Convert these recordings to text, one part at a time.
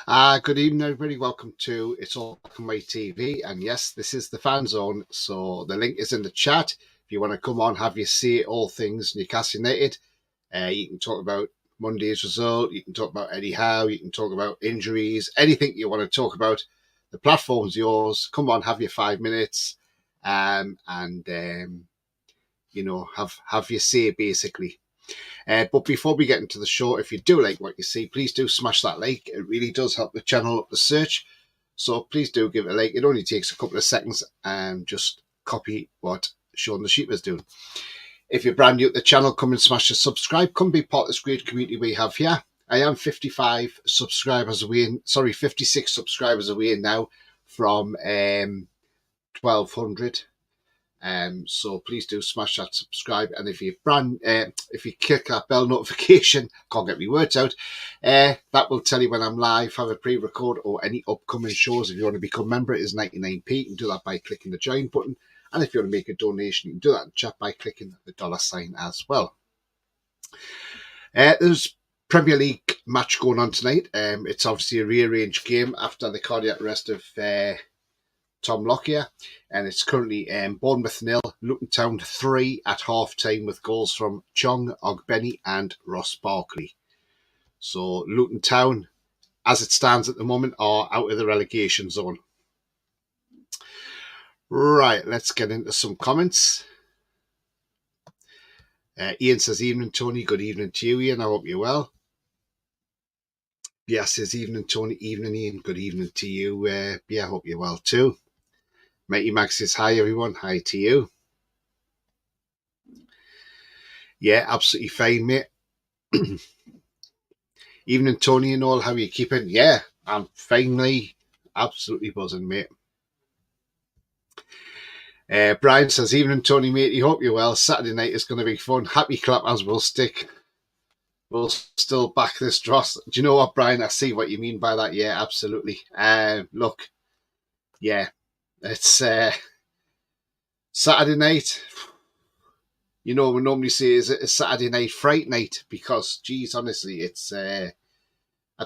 Good evening, everybody. Welcome to It's All Black and White TV. And yes, this is the Fanzone. So the link is in the chat. If you want to come on, have your say all things Newcastle United. You can talk about Monday's result. You can talk about Eddie Howe. You can talk about injuries. Anything you want to talk about. The platform's yours. Come on, have your 5 minutes, and have your say basically. But before we get into the show, if you do like what you see, please do smash that like. It really does help the channel up the search. So please do give it a like. It only takes a couple of seconds and just copy what Sean the Sheep is doing. If you're brand new to the channel, come and smash the subscribe. Come be part of this great community we have here. I am 56 subscribers away now from 1,200. So please do smash that subscribe, and if you click that bell notification, can't get my words out, that will tell you when I'm live, have a pre-record or any upcoming shows. If you want to become a member, it is 99p. You can do that by clicking the join button, and if you want to make a donation, you can do that in chat by clicking the $ as well. There's Premier League match going on tonight. It's obviously a rearranged game after the cardiac arrest of Tom Lockyer, and it's currently Bournemouth 0, Luton Town 3 at half time with goals from Chong, Ogbeni and Ross Barkley. So Luton Town, as it stands at the moment, are out of the relegation zone. Right, let's get into some comments. Ian says, evening Tony, good evening to you Ian, I hope you're well. Bia says, evening Tony, evening Ian, good evening to you. Bia, I hope you're well too. Mighty Max says, hi everyone, hi to you. Yeah, absolutely fine, mate. Evening Tony and all, how are you keeping? Yeah, I'm finally absolutely buzzing, mate. Brian says, evening Tony, mate, you hope you're well. Saturday night is going to be fun. Happy clappers will stick. We'll still back this dross. Do you know what, Brian? I see what you mean by that. Yeah, absolutely. Look, yeah, it's Saturday night. You know, we normally say is it a Saturday night fright night because, geez, honestly, it's. I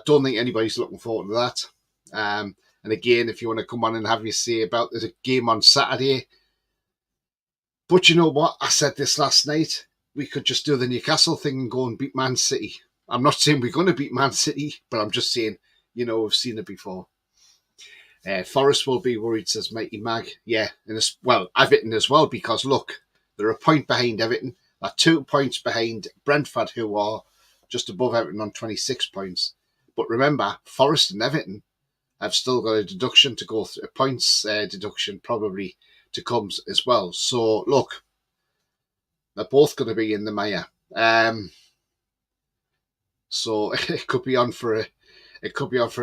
don't think anybody's looking forward to that. And again, if you want to come on and have your say about there's a game on Saturday. But you know what? I said this last night. We could just do the Newcastle thing and go and beat Man City. I'm not saying we're going to beat Man City, but I'm just saying, you know, we've seen it before. Forest will be worried, says Mighty Mag. Yeah, and Everton as well, because look, they're a point behind Everton. They're 2 points behind Brentford, who are just above Everton on 26 points. But remember, Forest and Everton have still got a deduction to go through, a points deduction probably to come as well. So look, they're both going to be in the mire. So it could be on for an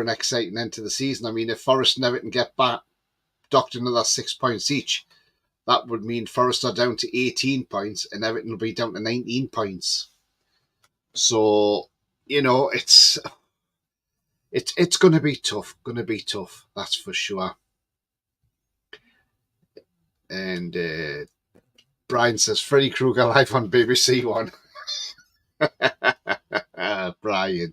exciting end to the season. I mean, if Forest and Everton get back, docked another 6 points each, that would mean Forest are down to 18 points and Everton will be down to 19 points. So, you know, it's going to be tough. That's for sure. And Brian says, Freddy Krueger live on BBC One. Brian.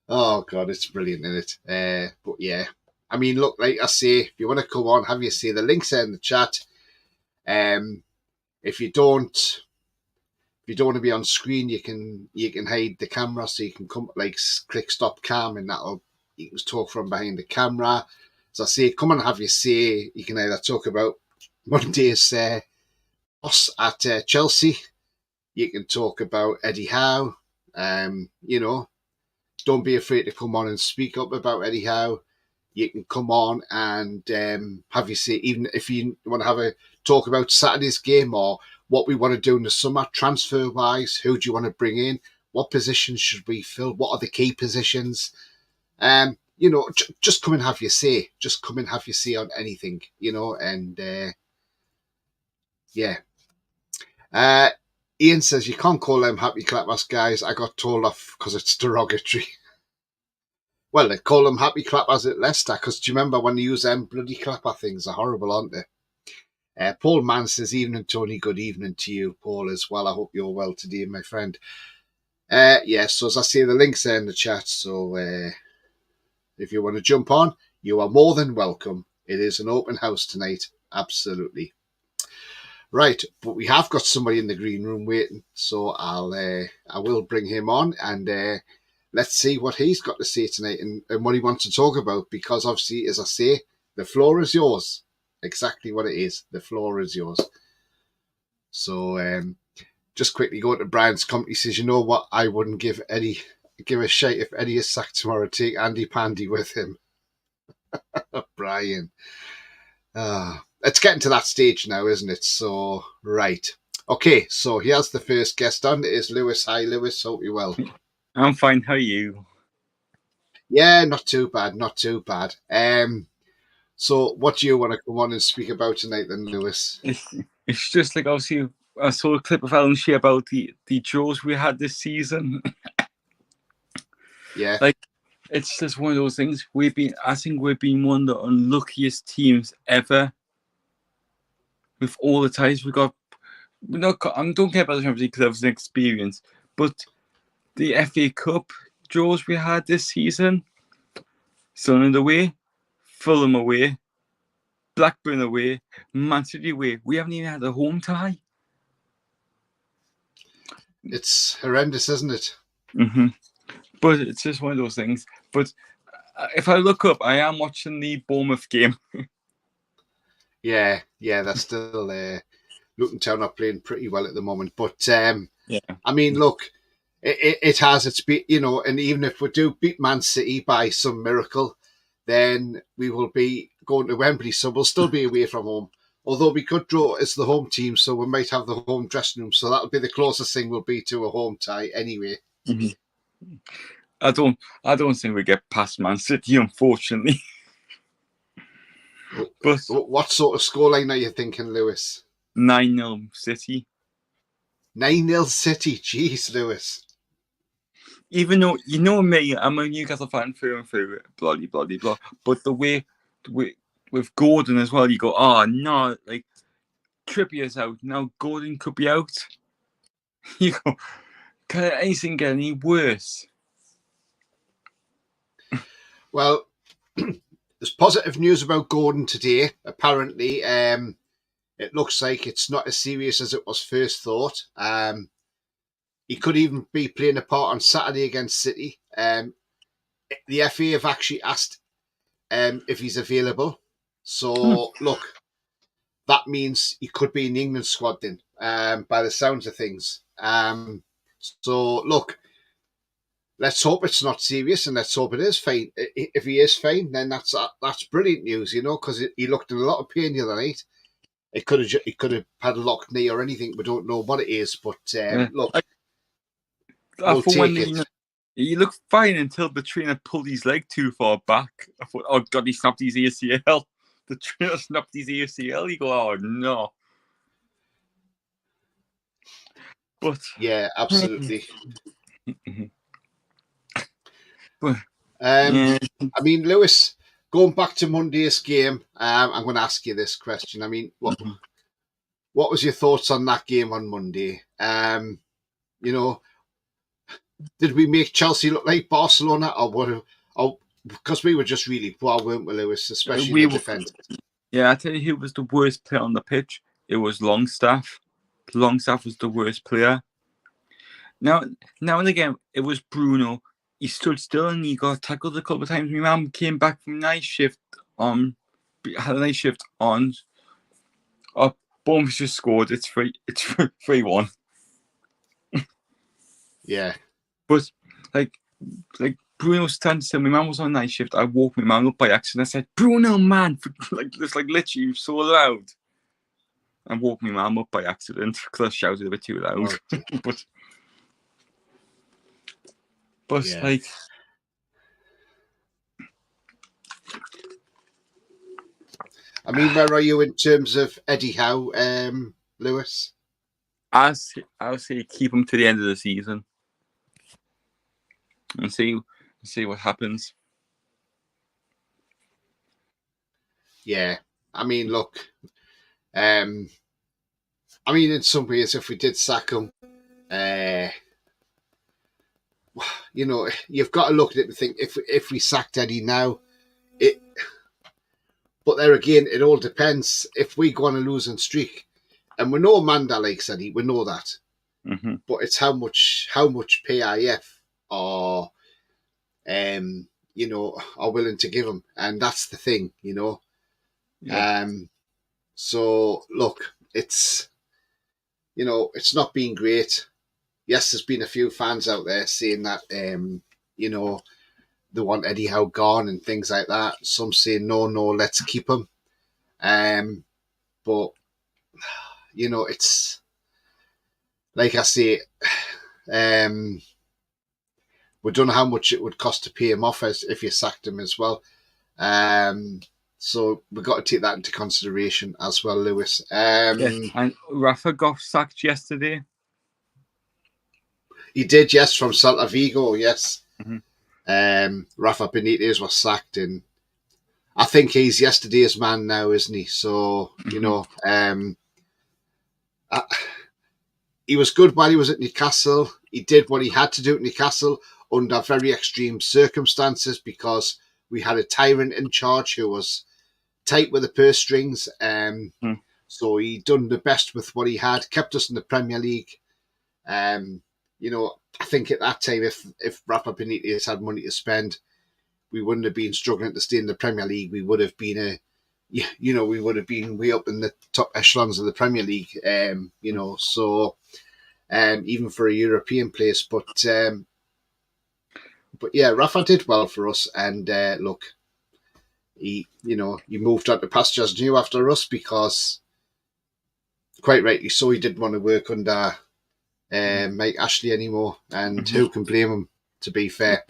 Oh, God, it's brilliant, isn't it? But yeah, I mean, look, like I say, if you want to come on, have you see the links there in the chat. If you don't want to be on screen, you can hide the camera, so you can come click stop cam, and you can talk from behind the camera. As I say, come and have your say. You can either talk about Monday's loss at Chelsea. You can talk about Eddie Howe. You know, don't be afraid to come on and speak up about Eddie Howe. You can come on and have your say, even if you want to have a talk about Saturday's game or what we want to do in the summer, transfer-wise. Who do you want to bring in? What positions should we fill? What are the key positions? You know, just come and have your say. Just come and have your say on anything, you know, and yeah. Ian says, you can't call them happy clappers, guys. I got told off because it's derogatory. Well, they call them happy clappers at Leicester because do you remember when they use them bloody clapper things? They're horrible, aren't they? Paul Mann says, evening, Tony. Good evening to you, Paul, as well. I hope you're well today, my friend. Yeah, so as I say, the link's there in the chat. So if you want to jump on, you are more than welcome. It is an open house tonight. Absolutely. Right, but we have got somebody in the green room waiting, so I will bring him on, and let's see what he's got to say tonight and what he wants to talk about, because obviously, as I say, the floor is yours. Exactly what it is. The floor is yours. So just quickly go to Brian's comment. He says, you know what, I wouldn't give a shite if Eddie is sacked tomorrow. Take Andy Pandy with him. Brian. It's getting to that stage now, isn't it? So, right. Okay, so here's the first guest on. It is Lewis. Hi, Lewis. Hope you're well. I'm fine. How are you? Yeah, not too bad. Not too bad. So what do you want to come on and speak about tonight then, Lewis? It's just like, obviously, I saw a clip of Alan Shea about the draws we had this season. Yeah. Like, it's just one of those things. I think we've been one of the unluckiest teams ever. With all the ties we got. I don't care about the Champions League because it was an experience. But the FA Cup draws we had this season, Sunderland away, Fulham away, Blackburn away, Man City away. We haven't even had a home tie. It's horrendous, isn't it? Mm-hmm. But it's just one of those things. But if I look up, I am watching the Bournemouth game. Yeah, they're still Luton Town are playing pretty well at the moment. But I mean, look, it has its beat, and even if we do beat Man City by some miracle, then we will be going to Wembley, so we'll still be away from home. Although we could draw as the home team, so we might have the home dressing room. So that'll be the closest thing we'll be to a home tie anyway. Mm-hmm. I don't think we get past Man City, unfortunately. But what sort of scoreline are you thinking, Lewis? 9-0 City. 9-0 City. Jeez, Lewis. Even though, you know me, I'm a Newcastle fan through and through, blah, blah, blah, blah. But the way with Gordon as well, you go, oh, no, like, Trippier's out. Now Gordon could be out. You go, can anything get any worse? Well, there's positive news about Gordon today. Apparently, it looks like it's not as serious as it was first thought. He could even be playing a part on Saturday against City. The FA have actually asked if he's available. So, look, that means he could be in the England squad then, by the sounds of things. So, look, let's hope it's not serious, and let's hope it is fine. If he is fine, then that's brilliant news, because he looked in a lot of pain the other night. It could have had a locked knee or anything. We don't know what it is, but look, we'll take it. He looked fine until the trainer pulled his leg too far back. I thought, oh God, he snapped his ACL. The trainer snapped his ACL. You go, oh no. But yeah, absolutely. But, I mean, Lewis, going back to Monday's game, I'm going to ask you this question. I mean, what was your thoughts on that game on Monday? Did we make Chelsea look like Barcelona, or what? Or because we were just really poor, weren't we, Lewis? Especially in the defence. Yeah, I tell you, who was the worst player on the pitch? It was Longstaff. Longstaff was the worst player. Now and again, it was Bruno. He stood still and he got tackled a couple of times. My mum came back from night shift had a night shift on. Bournemouth just scored. It's 3-1. Yeah. But like Bruno stands still. My mum was on night shift. I woke my mum up by accident. I said, "Bruno, man!" It's like literally so loud. I woke my mum up by accident because I shouted a bit too loud. but yeah. Like, I mean, where are you in terms of Eddie Howe, Lewis? I'll say keep him to the end of the season and see what happens. Yeah, I mean, look, I mean, in some ways, if we did sack him, you know, you've got to look at it and think if we sacked Eddie now, it. But there again, it all depends. If we go on a losing streak, and we know Amanda likes Eddie, we know that. Mm-hmm. But it's how much PIF are you know, are willing to give him, and that's the thing, you know. Yeah. So look, it's, you know, it's not been great. Yes, there's been a few fans out there saying that you know, they want Eddie Howe gone and things like that. Some say no, let's keep him. But you know, it's like I say, we don't know how much it would cost to pay him off as if you sacked him as well. So we've got to take that into consideration as well, Lewis. And Rafa got sacked yesterday. He did, yes, from Celta Vigo, yes. Mm-hmm. Rafa Benitez was sacked, and I think he's yesterday's man now, isn't he? So, you know, he was good while he was at Newcastle. He did what he had to do at Newcastle under very extreme circumstances because we had a tyrant in charge who was tight with the purse strings. So he done the best with what he had, kept us in the Premier League. You know, I think at that time, if Rafa Benitez had money to spend, we wouldn't have been struggling to stay in the Premier League. We would have been we would have been way up in the top echelons of the Premier League. You know, so even for a European place, but yeah, Rafa did well for us, and look, he moved on to pastures new after us because, quite rightly so, he didn't want to work under Mike Ashley anymore, and who can blame him, to be fair.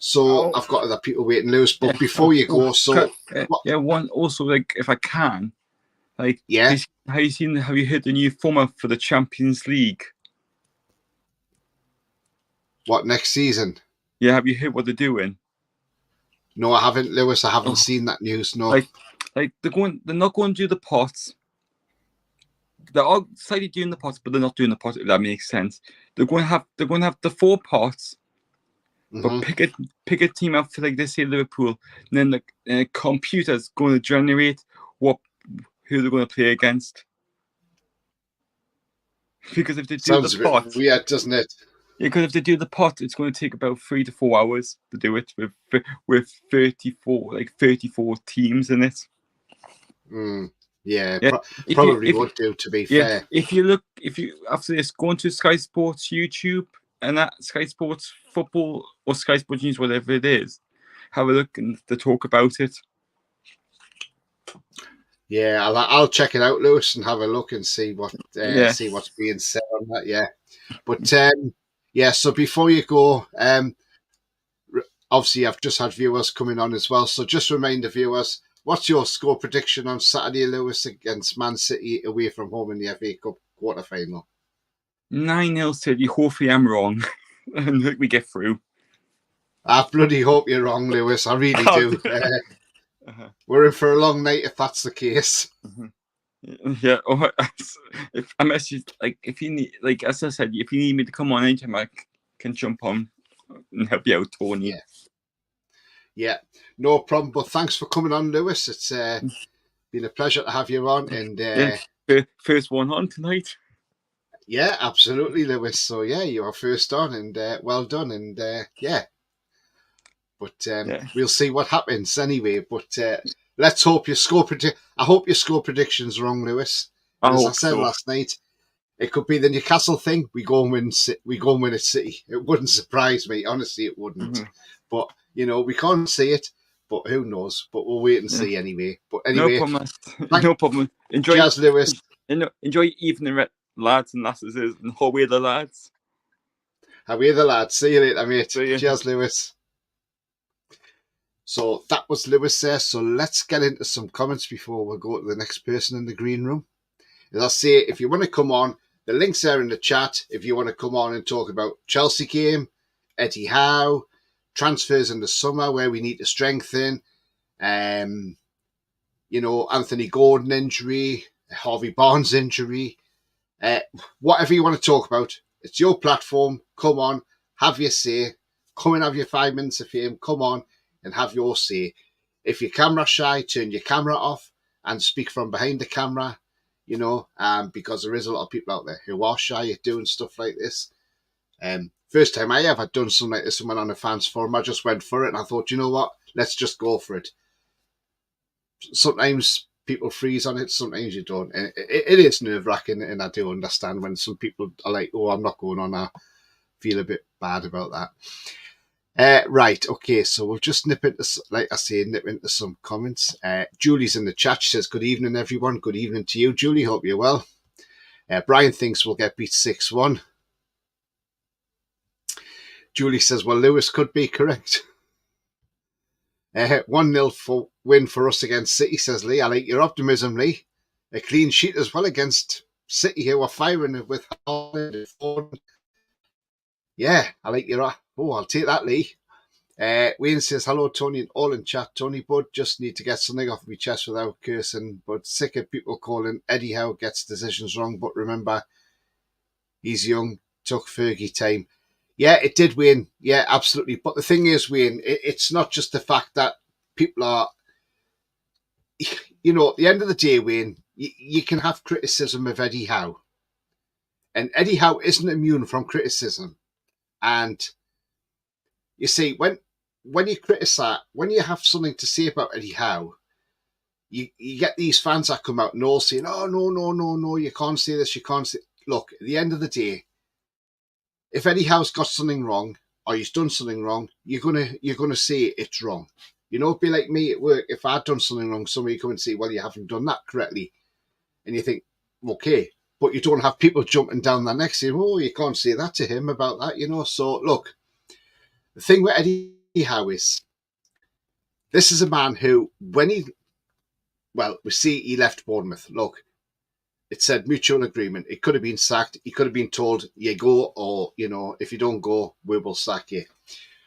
So I've got other people waiting, Lewis, but before you go, so one also, like, if I can, like, yeah, have you heard the new format for the Champions League? What, next season? Yeah, have you heard what they're doing? No, I haven't, Lewis. I haven't seen that news. No, like they're not going to do the pots. They're all slightly doing the pots, but they're not doing the pots. If that makes sense. They're going to have the 4 pots, but pick a team out for, like, they say Liverpool, and then the computer's going to generate who they're going to play against. Because if they do sounds the pot, weird, doesn't it? Yeah, because if they do the pot, it's going to take about 3 to 4 hours to do it with 34 teams in it. Yeah, probably would do, to be fair. If you after this, go onto Sky Sports YouTube and that Sky Sports Football or Sky Sports News, whatever it is, have a look and to talk about it. Yeah, I'll check it out, Lewis, and have a look and see what's being said on that. Yeah, but yeah. So before you go, obviously I've just had viewers coming on as well. So just remind the viewers, what's your score prediction on Saturday, Lewis, against Man City away from home in the FA Cup quarter-final? 9-0 City. Hopefully I'm wrong and we get through. I bloody hope you're wrong, Lewis. I really do. We're in for a long night if that's the case. Yeah. If you need, like, as I said, if you need me to come on anytime, I can jump on and help you out, Tony. Yeah, no problem. But thanks for coming on, Lewis. It's been a pleasure to have you on. And first one on tonight. Yeah, absolutely, Lewis. So yeah, you are first on, and well done. And yeah. But we'll see what happens anyway. But let's hope your score I hope your score prediction's wrong, Lewis. As I said last night, it could be the Newcastle thing. We go and win at City. It wouldn't surprise me. Honestly, it wouldn't. But you know, we can't see it. But who knows? But we'll wait and see anyway. But anyway, no problem. Enjoy, cheers, Lewis. Enjoy evening, lads and lasses, and how are the lads? How are the lads? See you later, mate. See you. Cheers, Lewis. So that was Lewis there. So let's get into some comments before we go to the next person in the green room. As I say, if you want to come on, the link's there in the chat. If you want to come on and talk about Chelsea game, Eddie Howe, transfers in the summer where we need to strengthen, you know, Anthony Gordon injury, Harvey Barnes injury, whatever you want to talk about, It's your platform. Come on, have your say. Come and have your 5 minutes of fame. Come on and have your say. If you're camera shy, turn your camera off and speak from behind the camera, because there is a lot of people out there who are shy at doing stuff like this. First time I ever done something like this, someone on a fans forum, I just went for it and I thought, you know what, let's just go for it. Sometimes people freeze on it, sometimes you don't. And it is nerve-wracking, and I do understand when some people are like, oh, I'm not going on, I feel a bit bad about that. Right, okay, so we'll just nip into some comments. Julie's in the chat. She says, good evening, everyone. Good evening to you, Julie. Hope you're well. Brian thinks we'll get beat 6-1. Julie says, well, Lewis could be correct. 1-0 win for us against City, says Lee. I like your optimism, Lee. A clean sheet as well against City, who are firing with Haaland. Yeah, I like your... Oh, I'll take that, Lee. Wayne says, hello, Tony, and all in chat. Tony Bud, just need to get something off my chest without cursing, but sick of people calling Eddie Howe gets decisions wrong, but remember, he's young, took Fergie time. Yeah, it did, Wayne. Yeah, absolutely. But the thing is, Wayne, it's not just the fact that people are, at the end of the day, Wayne, you can have criticism of Eddie Howe. And Eddie Howe isn't immune from criticism. And you see, when you criticize, when you have something to say about Eddie Howe, you get these fans that come out and all saying, oh, no, you can't say this, you can't say... Look, at the end of the day, if Eddie Howe's got something wrong or he's done something wrong, you're gonna say it's wrong. It'd be like me at work. If I'd done something wrong, somebody come and say, well, you haven't done that correctly. And you think, okay, but you don't have people jumping down the next saying, oh, you can't say that to him about that, So, look, the thing with Eddie Howe is, this is a man who, we see he left Bournemouth. Look, it said mutual agreement. It could have been sacked. He could have been told, you go, or, if you don't go, we will sack you.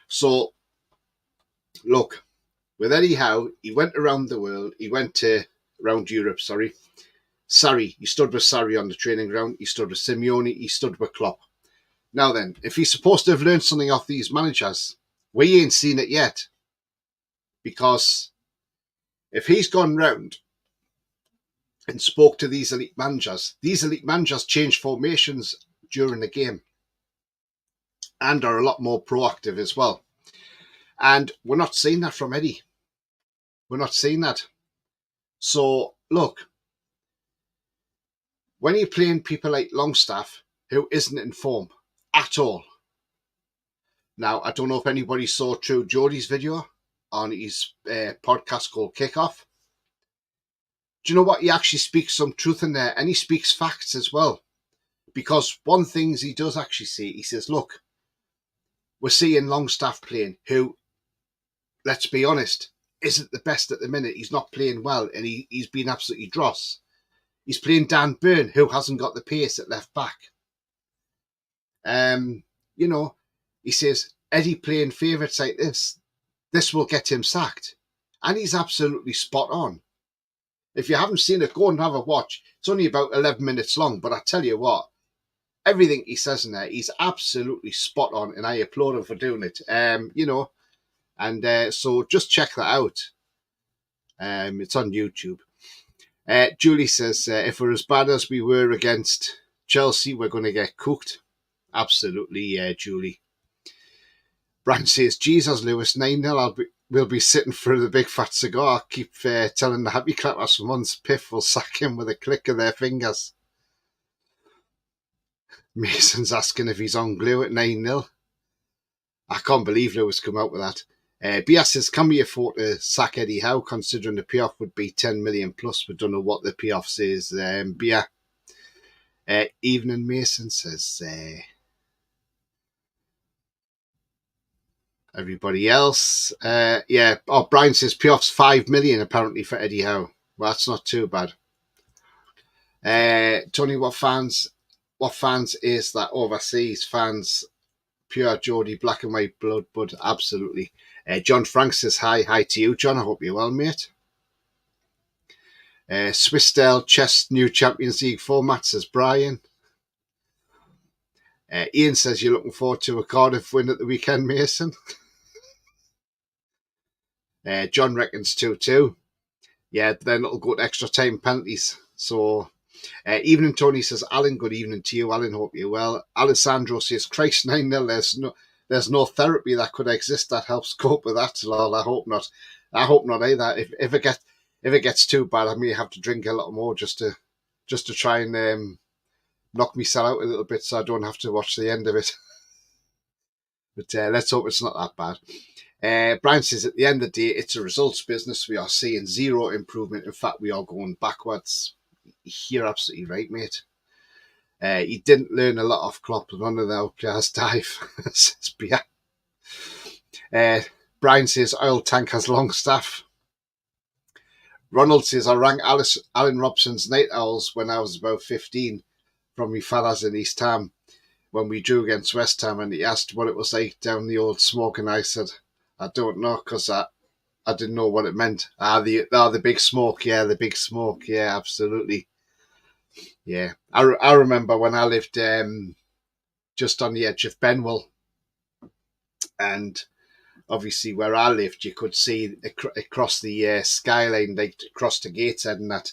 So, look, with Eddie Howe, he went around the world. He went around Europe, sorry. Sarri, he stood with Sarri on the training ground. He stood with Simeone. He stood with Klopp. Now then, if he's supposed to have learned something off these managers, we ain't seen it yet. Because if he's gone round and spoke to these elite managers change formations during the game and are a lot more proactive as well. And we're not seeing that from Eddie. We're not seeing that. So, look, when you're playing people like Longstaff, who isn't in form at all. Now, I don't know if anybody saw True Geordie's video on his podcast called Kickoff. Do you know what? He actually speaks some truth in there, and he speaks facts as well. Because one thing he does actually say, he says, look, we're seeing Longstaff playing, who, let's be honest, isn't the best at the minute. He's not playing well, and he's been absolutely dross. He's playing Dan Burn, who hasn't got the pace at left back. He says, Eddie playing favourites like this will get him sacked. And he's absolutely spot on. If you haven't seen it, go and have a watch. It's only about 11 minutes long, but I tell you what, everything he says in there, he's absolutely spot on, and I applaud him for doing it. So just check that out. It's on YouTube. Julie says, if we're as bad as we were against Chelsea, we're going to get cooked. Absolutely, Julie. Brian says, Jesus, Lewis, 9-0, we'll be sitting for the big fat cigar. I keep telling the happy clappers for months, Piff will sack him with a click of their fingers. Mason's asking if he's on glue at 9-0. I can't believe Lewis come out with that. Bia says, can we afford to sack Eddie Howe, considering the payoff would be 10 million plus? We don't know what the payoff says. Bia. Evening Mason says, everybody else. Brian says payoff's 5 million apparently for Eddie Howe. Well, that's not too bad. Tony, what fans is that? Overseas fans, pure Geordie, black and white blood, bud, absolutely. John Frank says hi to you, John. I hope you're well, mate. Swiss style chess new Champions League format, says Brian. Ian says you're looking forward to a Cardiff win at the weekend, Mason. John reckons 2-2. Yeah, then it'll go to extra time penalties. So, evening Tony says, Alan, good evening to you, Alan. Hope you're well. Alessandro says, Christ 9-0. There's no therapy that could exist that helps cope with that. Lol, I hope not. I hope not either. If it gets too bad, I may have to drink a little more just to try and knock myself out a little bit, so I don't have to watch the end of it. But let's hope it's not that bad. Brian says, at the end of the day, it's a results business. We are seeing zero improvement. In fact, we are going backwards. You're absolutely right, mate. He didn't learn a lot off Klopp. None of the players dive. Says Bia. Brian says, oil tank has Longstaff. Ronald says, I rang Alan Robson's Night Owls when I was about 15 from my father's in East Ham when we drew against West Ham, and he asked what it was like down the old smoke, and I said, I don't know, because I didn't know what it meant. The big smoke, yeah, the big smoke, yeah, absolutely. Yeah, I remember when I lived just on the edge of Benwell, and obviously where I lived, you could see across the skyline, like across the Gateshead and that.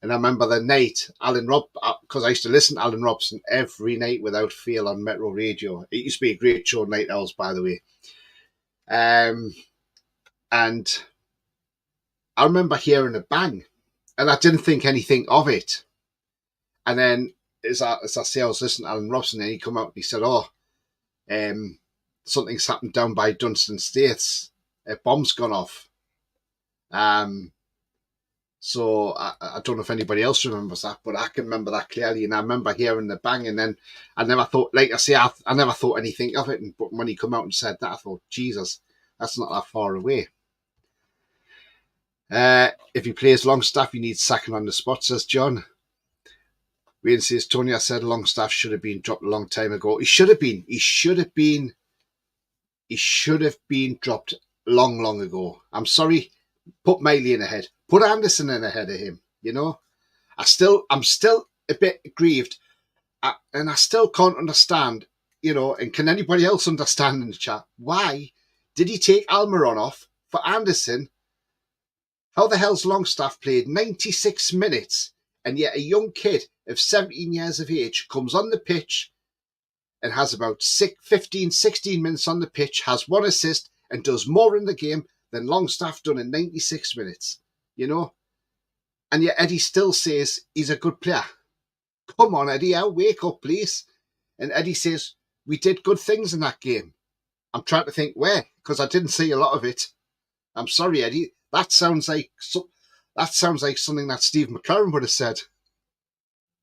And I remember the night, because I used to listen to Alan Robson every night without fail on Metro Radio. It used to be a great show, Night Owls, by the way. And I remember hearing a bang, and I didn't think anything of it. And then, as I say, I was listening to Alan Robson, and he come out and he said, something's happened down by Dunstan States. A bomb's gone off. So I don't know if anybody else remembers that, but I can remember that clearly. And I remember hearing the bang, and then I never thought, like I say, I never thought anything of it. But when he come out and said that, I thought, Jesus, that's not that far away. If he plays Longstaff, he needs sacking on the spot, says John. Wayne says, Tony, I said Longstaff should have been dropped a long time ago. He should have been. He should have been dropped long ago. I'm sorry. Put Miley in ahead. Put Anderson in ahead of him. You know, I'm still a bit grieved, and I still can't understand. You know, and can anybody else understand in the chat why did he take Almiron off for Anderson? How the hell's Longstaff played 96 minutes, and yet a young kid of 17 years of age comes on the pitch and has about 16 minutes on the pitch, has one assist, and does more in the game than Longstaff done in 96 minutes, you know? And yet Eddie still says he's a good player. Come on, Eddie, wake up, please. And Eddie says, we did good things in that game. I'm trying to think where, because I didn't see a lot of it. I'm sorry, Eddie. That sounds like something that Steve McLaren would have said.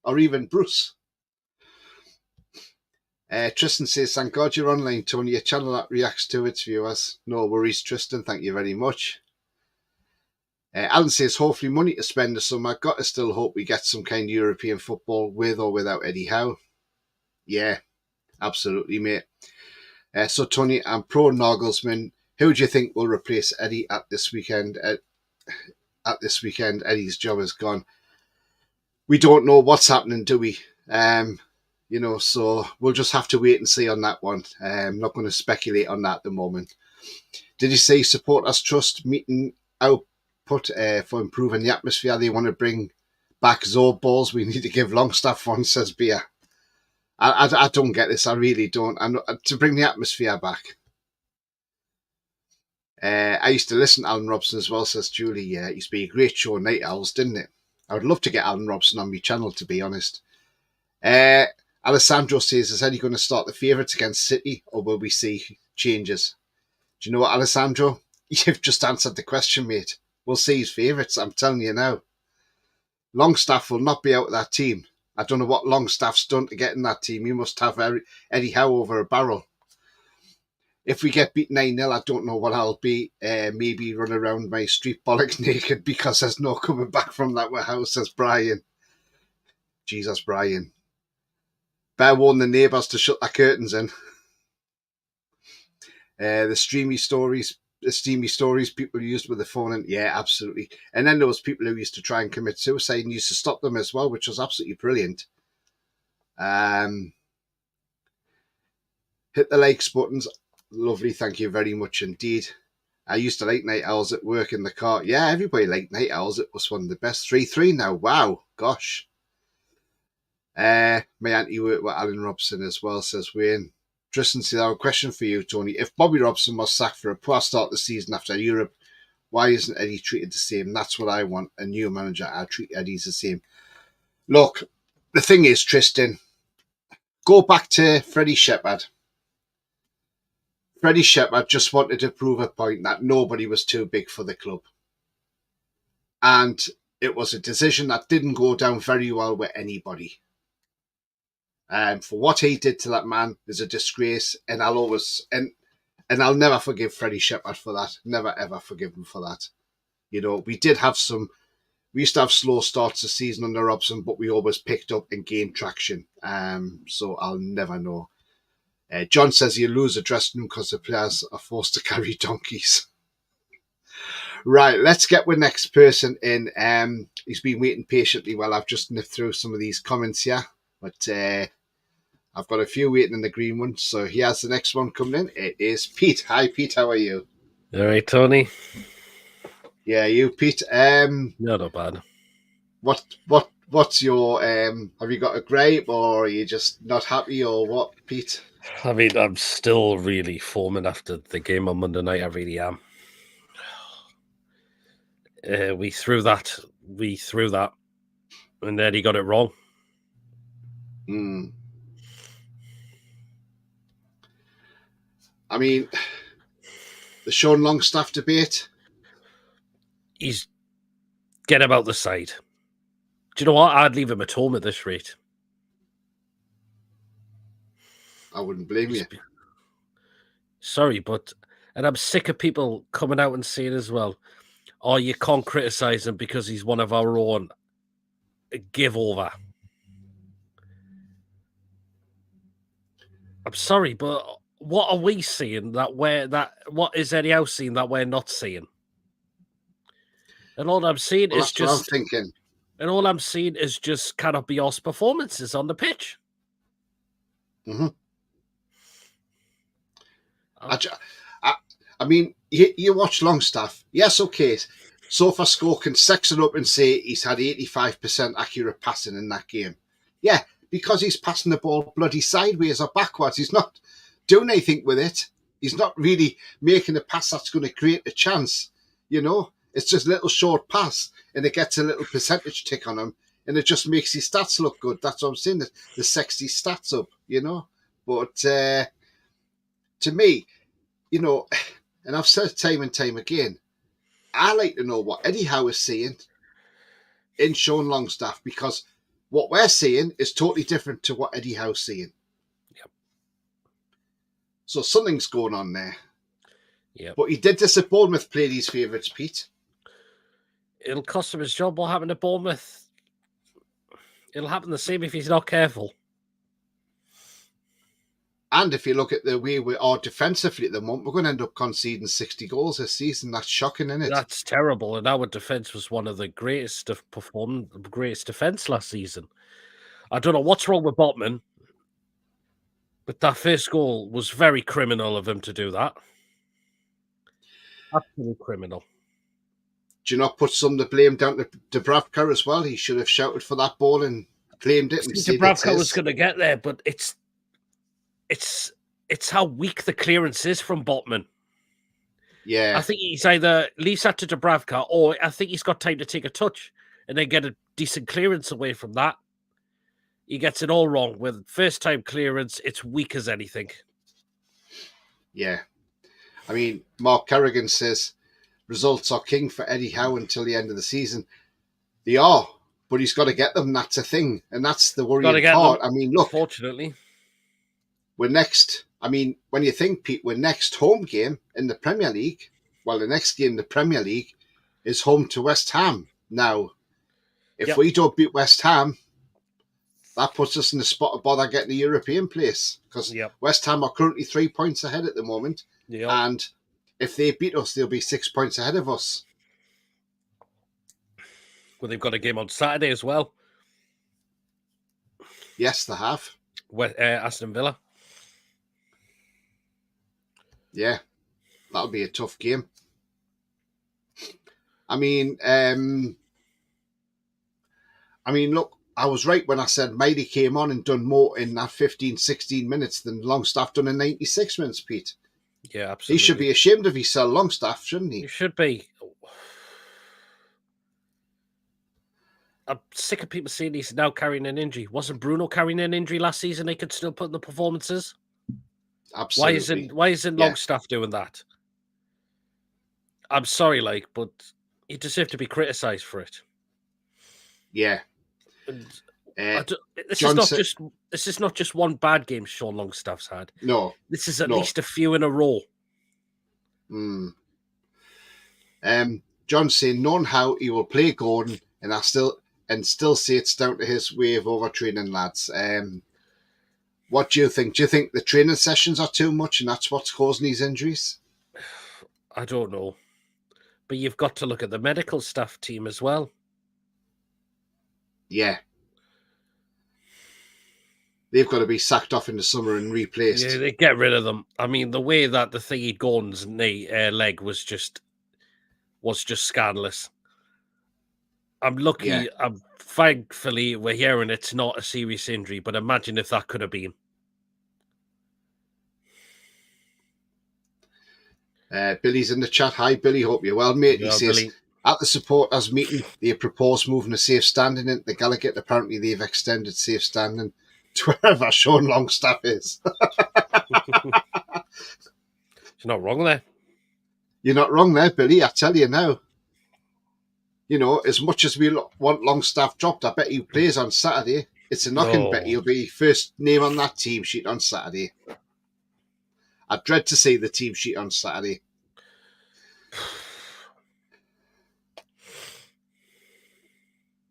Or even Bruce. Tristan says, thank God you're online, Tony, a channel that reacts to its viewers. No worries, Tristan, thank you very much. Alan says, hopefully money to spend this summer. Got to still hope we get some kind of European football with or without Eddie Howe. Yeah, absolutely, mate. So, Tony, I'm pro Nagelsmann. Who do you think will replace Eddie at this weekend? Eddie's job is gone. We don't know what's happening, do we? You know, so we'll just have to wait and see on that one. I'm not going to speculate on that at the moment. Did you say supporters trust meeting output for improving the atmosphere? They want to bring back Zorb balls. We need to give Longstaff one, says Beer. I don't get this. I really don't. To bring the atmosphere back. I used to listen to Alan Robson as well, says Julie. Yeah, it used to be a great show, Night Owls, didn't it? I would love to get Alan Robson on my channel, to be honest. Alessandro says, is Eddie going to start the favourites against City, or will we see changes? Do you know what, Alessandro? You've just answered the question, mate. We'll see his favourites, I'm telling you now. Longstaff will not be out of that team. I don't know what Longstaff's done to get in that team. You must have Eddie Howe over a barrel. If we get beat 9-0, I don't know what I'll be. Maybe run around my street bollock naked because there's no coming back from that house, says Brian. Jesus, Brian. Better warn the neighbours to shut their curtains in. The steamy stories people used with the phone. And yeah, absolutely. And then there was people who used to try and commit suicide and used to stop them as well, which was absolutely brilliant. Hit the likes buttons. Lovely, thank you very much indeed. I used to like night owls at work in the car. Yeah, everybody liked night owls. It was one of the best. 3-3 now. Wow, gosh. My auntie worked with Alan Robson as well, says Wayne. Tristan said, I have a question for you, Tony. If Bobby Robson was sacked for a poor start of the season after Europe, why isn't Eddie treated the same? That's what I want. A new manager, I treat Eddie's the same. Look, the thing is, Tristan, go back to Freddie Shepherd. Freddie Shepherd just wanted to prove a point that nobody was too big for the club. And it was a decision that didn't go down very well with anybody. For what he did to that man is a disgrace, and I'll never forgive Freddie Shepherd for that. Never ever forgive him for that. You know, we used to have slow starts the season under Robson, but we always picked up and gained traction. So I'll never know. John says you lose a dressing room because the players are forced to carry donkeys. Right, let's get with next person in. He's been waiting patiently while I've just nipped through some of these comments here. But I've got a few waiting in the green one. So here's the next one coming in. It is Pete. Hi, Pete. How are you? All right, Tony. Yeah, you, Pete. Not bad. What's your have you got a gripe, or are you just not happy, or what, Pete? I mean, I'm still really foaming after the game on Monday night. I really am. We threw that, and then he got it wrong. I mean, the Sean Longstaff debate. He's get him out the side. Do you know what? I'd leave him at home at this rate. I wouldn't blame you. Sorry, and I'm sick of people coming out and saying as well, oh, you can't criticise him because he's one of our own. Give over. I'm sorry, but what are we seeing what is Eddie Howe seeing that we're not seeing? And all I'm seeing is just what I'm thinking. And all I'm seeing is just cannot be us performances on the pitch. Mm-hmm. I mean, you watch Longstaff. Yes, okay. SofaScore can sex it up and say he's had 85% accurate passing in that game. Yeah, because he's passing the ball bloody sideways or backwards. He's not doing anything with it. He's not really making a pass that's going to create a chance. You know, it's just a little short pass and it gets a little percentage tick on him and it just makes his stats look good. That's what I'm saying. The sexy stats up, you know. But to me, you know, and I've said time and time again, I like to know what Eddie Howe is seeing in Sean Longstaff, because what we're seeing is totally different to what Eddie Howe's seeing. Yep. So something's going on there. Yeah. But he did this at Bournemouth, played his favourites, Pete. It'll cost him his job. What happened to Bournemouth? It'll happen the same if he's not careful. And if you look at the way we are defensively at the moment, we're going to end up conceding 60 goals this season. That's shocking, isn't it? That's terrible. And our defence was one of the greatest defence last season. I don't know what's wrong with Botman, but that first goal was very criminal of him to do that. Absolutely criminal. Do you not put some of the blame down to Dubravka as well? He should have shouted for that ball and claimed it. Dubravka was going to get there, but it's how weak the clearance is from Botman. Yeah. I think he's either leaves that to Dubravka, or I think he's got time to take a touch and then get a decent clearance away from that. He gets it all wrong. With first-time clearance, it's weak as anything. Yeah. I mean, Mark Kerrigan says results are king for Eddie Howe until the end of the season. They are, but he's got to get them. That's a thing. And that's the worrying part. I mean, look. Unfortunately. When you think, Pete, we're next home game in the Premier League, well, the next game in the Premier League is home to West Ham. Now, if we don't beat West Ham, that puts us in the spot of bother getting a European place, because West Ham are currently 3 points ahead at the moment. Yep. And if they beat us, they'll be 6 points ahead of us. Well, they've got a game on Saturday as well. Yes, they have. Aston Villa. Yeah, that'll be a tough game. I mean, look, I was right when I said Mighty came on and done more in that 15, 16 minutes than Longstaff done in 96 minutes, Pete. Yeah, absolutely. He should be ashamed if he sell Longstaff, shouldn't he? You should be. I'm sick of people saying he's now carrying an injury. Wasn't Bruno carrying an injury last season? They could still put in the performances. Absolutely. Why isn't Longstaff doing that? I'm sorry, but you deserve to be criticised for it. Yeah. And this is not just one bad game Sean Longstaff's had. No. This is at least a few in a row. John's saying, knowing how he will play Gordon, and still say it's down to his way of overtraining lads. What do you think? Do you think the training sessions are too much and that's what's causing these injuries? I don't know. But you've got to look at the medical staff team as well. Yeah. They've got to be sacked off in the summer and replaced. Yeah, they get rid of them. I mean, the way that the thingy Gordon's leg was just scandalous. I'm lucky. Yeah. Thankfully, we're hearing it's not a serious injury, but imagine if that could have been. Billy's in the chat. Hi, Billy. Hope you're well, mate. Yeah, he says, Billy. At the supporters meeting, they proposed moving a safe standing into the Gallagher. Apparently, they've extended safe standing to wherever Sean Longstaff is. It's not wrong there. You're not wrong there, Billy. I tell you now. You know, as much as we want Longstaff dropped, I bet he plays on Saturday. It's a knocking bet he'll be first name on that team sheet on Saturday. I dread to see the team sheet on Saturday.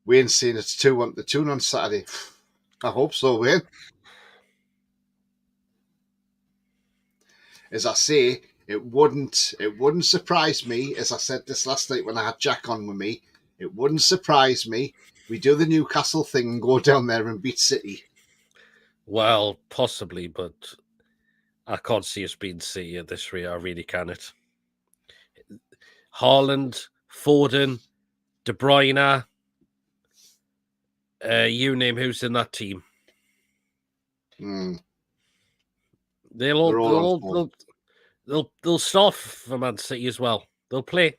Wayne's saying it's 2-1 to tune on Saturday. I hope so, Wayne. As I say, it wouldn't surprise me, as I said this last night when I had Jack on with me, it wouldn't surprise me. We do the Newcastle thing and go down there and beat City. Well, possibly, but I can't see us beating City at this rate. I really cannot. Haaland, Foden, De Bruyne, you name who's in that team. They'll start for Man City as well. They'll play.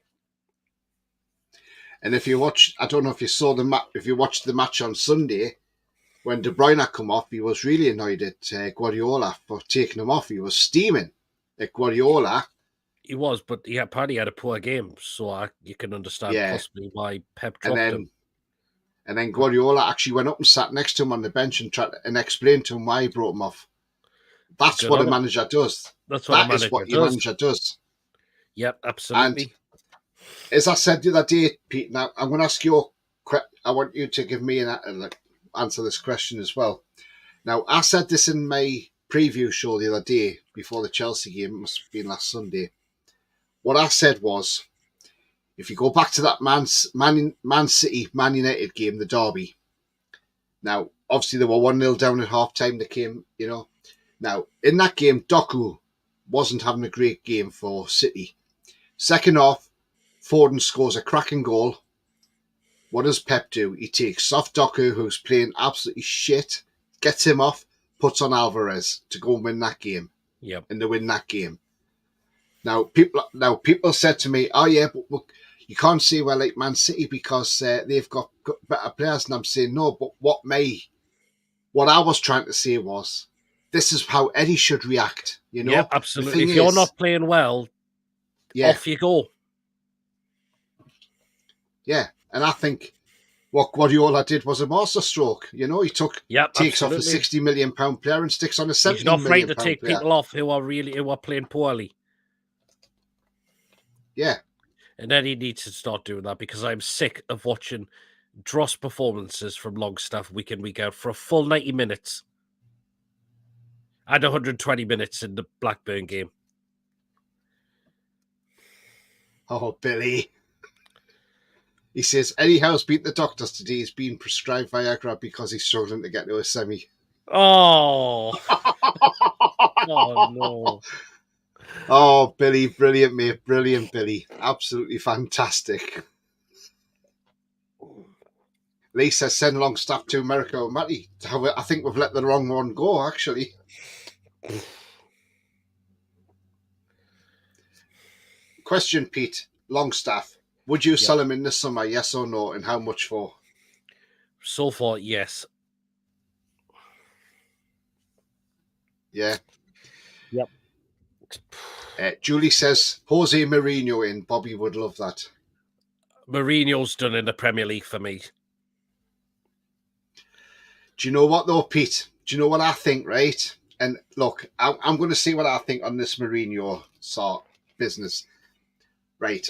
And if you watch, I don't know if you saw if you watched the match on Sunday, when De Bruyne come off, he was really annoyed at Guardiola for taking him off. He was steaming at Guardiola. He was, but he apparently had a poor game, so you can understand possibly why Pep dropped him. And then Guardiola actually went up and sat next to him on the bench and explained to him why he brought him off. That's what a manager does. That is what your manager does. Yep, absolutely. And as I said the other day, Pete, now I'm going to ask you. I want you to give me an answer this question as well. Now, I said this in my preview show the other day before the Chelsea game. It must have been last Sunday. What I said was, if you go back to that Man City, Man United game, the derby. Now, obviously, they were 1-0 down at half-time. They came, you know. Now, in that game, Doku wasn't having a great game for City. Second half, Foden scores a cracking goal. What does Pep do? He takes soft Doku, who's playing absolutely shit, gets him off, puts on Alvarez to go and win that game. Yep. And they win that game. Now people said to me, "Oh yeah, but look, you can't say well like Man City because they've got better players." And I'm saying no, but what I was trying to say was, this is how Eddie should react. You know, yeah, absolutely. If you're not playing well, off you go. Yeah, and I think what Guardiola did was a masterstroke. You know, he takes off a £60 million player and sticks on a £70 million. He's not afraid to take people off who are playing poorly. Yeah. And then he needs to start doing that because I'm sick of watching dross performances from Longstaff week in, week out for a full 90 minutes. And 120 minutes in the Blackburn game. Oh, Billy. He says, Eddie Howe's beat the doctors today. He's been prescribed Viagra because he's struggling to get to a semi. Oh. Oh, no. Oh, Billy, brilliant, mate. Brilliant, Billy. Absolutely fantastic. Lisa, send Longstaff to America or Matty. I think we've let the wrong one go, actually. Question, Pete. Longstaff. Would you sell him in the summer, yes or no, and how much for? So far, yes. Yeah. Yep. Julie says, Jose Mourinho in. Bobby would love that. Mourinho's done in the Premier League for me. Do you know what, though, Pete? Do you know what I think, right? And look, I'm going to see what I think on this Mourinho sort business. Right.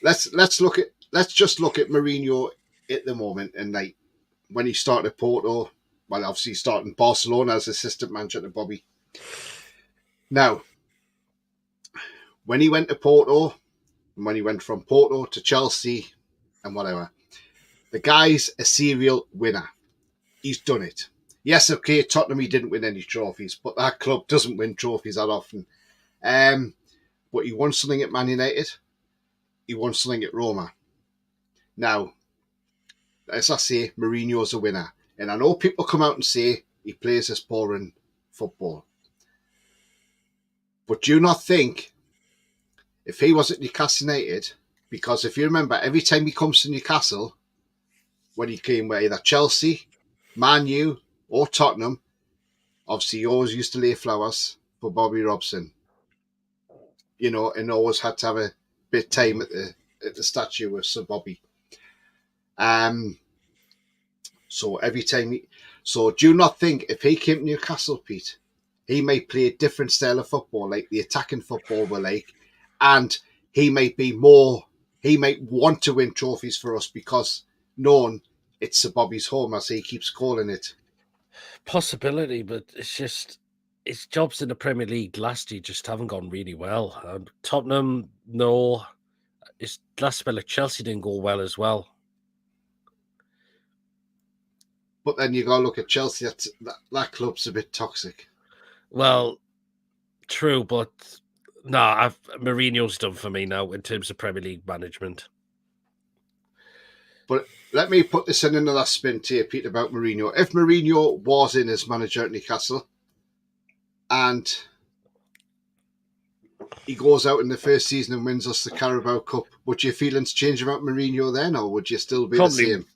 Let's just look at Mourinho at the moment, and like when he started Porto, well, obviously he started in Barcelona as assistant manager to Bobby. Now, when he went to Porto, and when he went from Porto to Chelsea and whatever, the guy's a serial winner. He's done it. Yes, okay, Tottenham, he didn't win any trophies, but that club doesn't win trophies that often. But he won something at Man United. He won something at Roma. Now, as I say, Mourinho's a winner. And I know people come out and say he plays this boring football. But do you not think if he was at Newcastle United, because if you remember, every time he comes to Newcastle, when he came with either Chelsea, Man U, or Tottenham, obviously he always used to lay flowers for Bobby Robson. You know, and always had to have a bit of time at the statue with Sir Bobby. So every time so do you not think if he came to Newcastle, Pete, he may play a different style of football, like the attacking football we like, and he might want to win trophies for us because knowing it's Sir Bobby's home, as he keeps calling it. Possibility, but it's just his jobs in the Premier League last year just haven't gone really well. Tottenham, no. His last spell at Chelsea didn't go well as well. But then you got to look at Chelsea. That club's a bit toxic. Well, true, but no, Mourinho's done for me now in terms of Premier League management. But let me put this in another spin to you, Pete, about Mourinho. If Mourinho was in as manager at Newcastle and he goes out in the first season and wins us the Carabao Cup, would your feelings change about Mourinho then, or would you still be the same?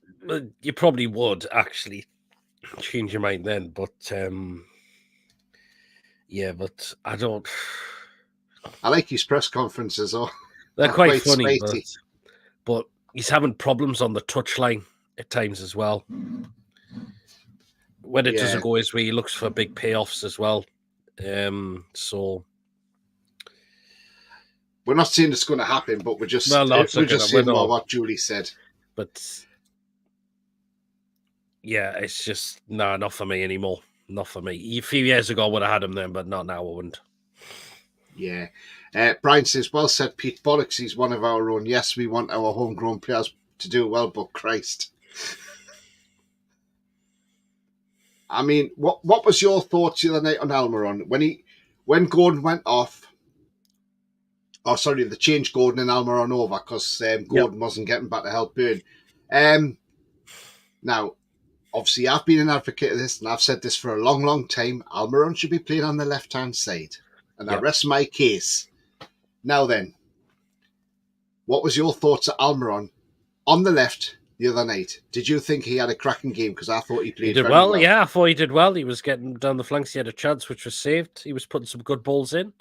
You probably would actually change your mind then, but yeah, but I don't. I like his press conferences, though. They're quite funny, spicy. but he's having problems on the touchline at times as well. When it doesn't go his way, he looks for big payoffs as well. So we're not saying it's going to happen, but we're just saying what Julie said. But yeah, it's just not for me anymore. Not for me. A few years ago, I would have had him then, but not now. I wouldn't. Yeah. Brian says, well said, Pete. Bollocks, he's one of our own. Yes, we want our homegrown players to do well, but Christ. I mean, what was your thoughts the other night on Almiron? When Gordon went off, they changed Gordon and Almiron over because Gordon wasn't getting back to help Burn. Now, obviously, I've been an advocate of this, and I've said this for a long, long time. Almiron should be playing on the left-hand side. And I rest my case. Now then, what was your thoughts of Almiron on the left the other night? Did you think he had a cracking game? Because I thought he played very well. Yeah, I thought he did well. He was getting down the flanks. He had a chance, which was saved. He was putting some good balls in.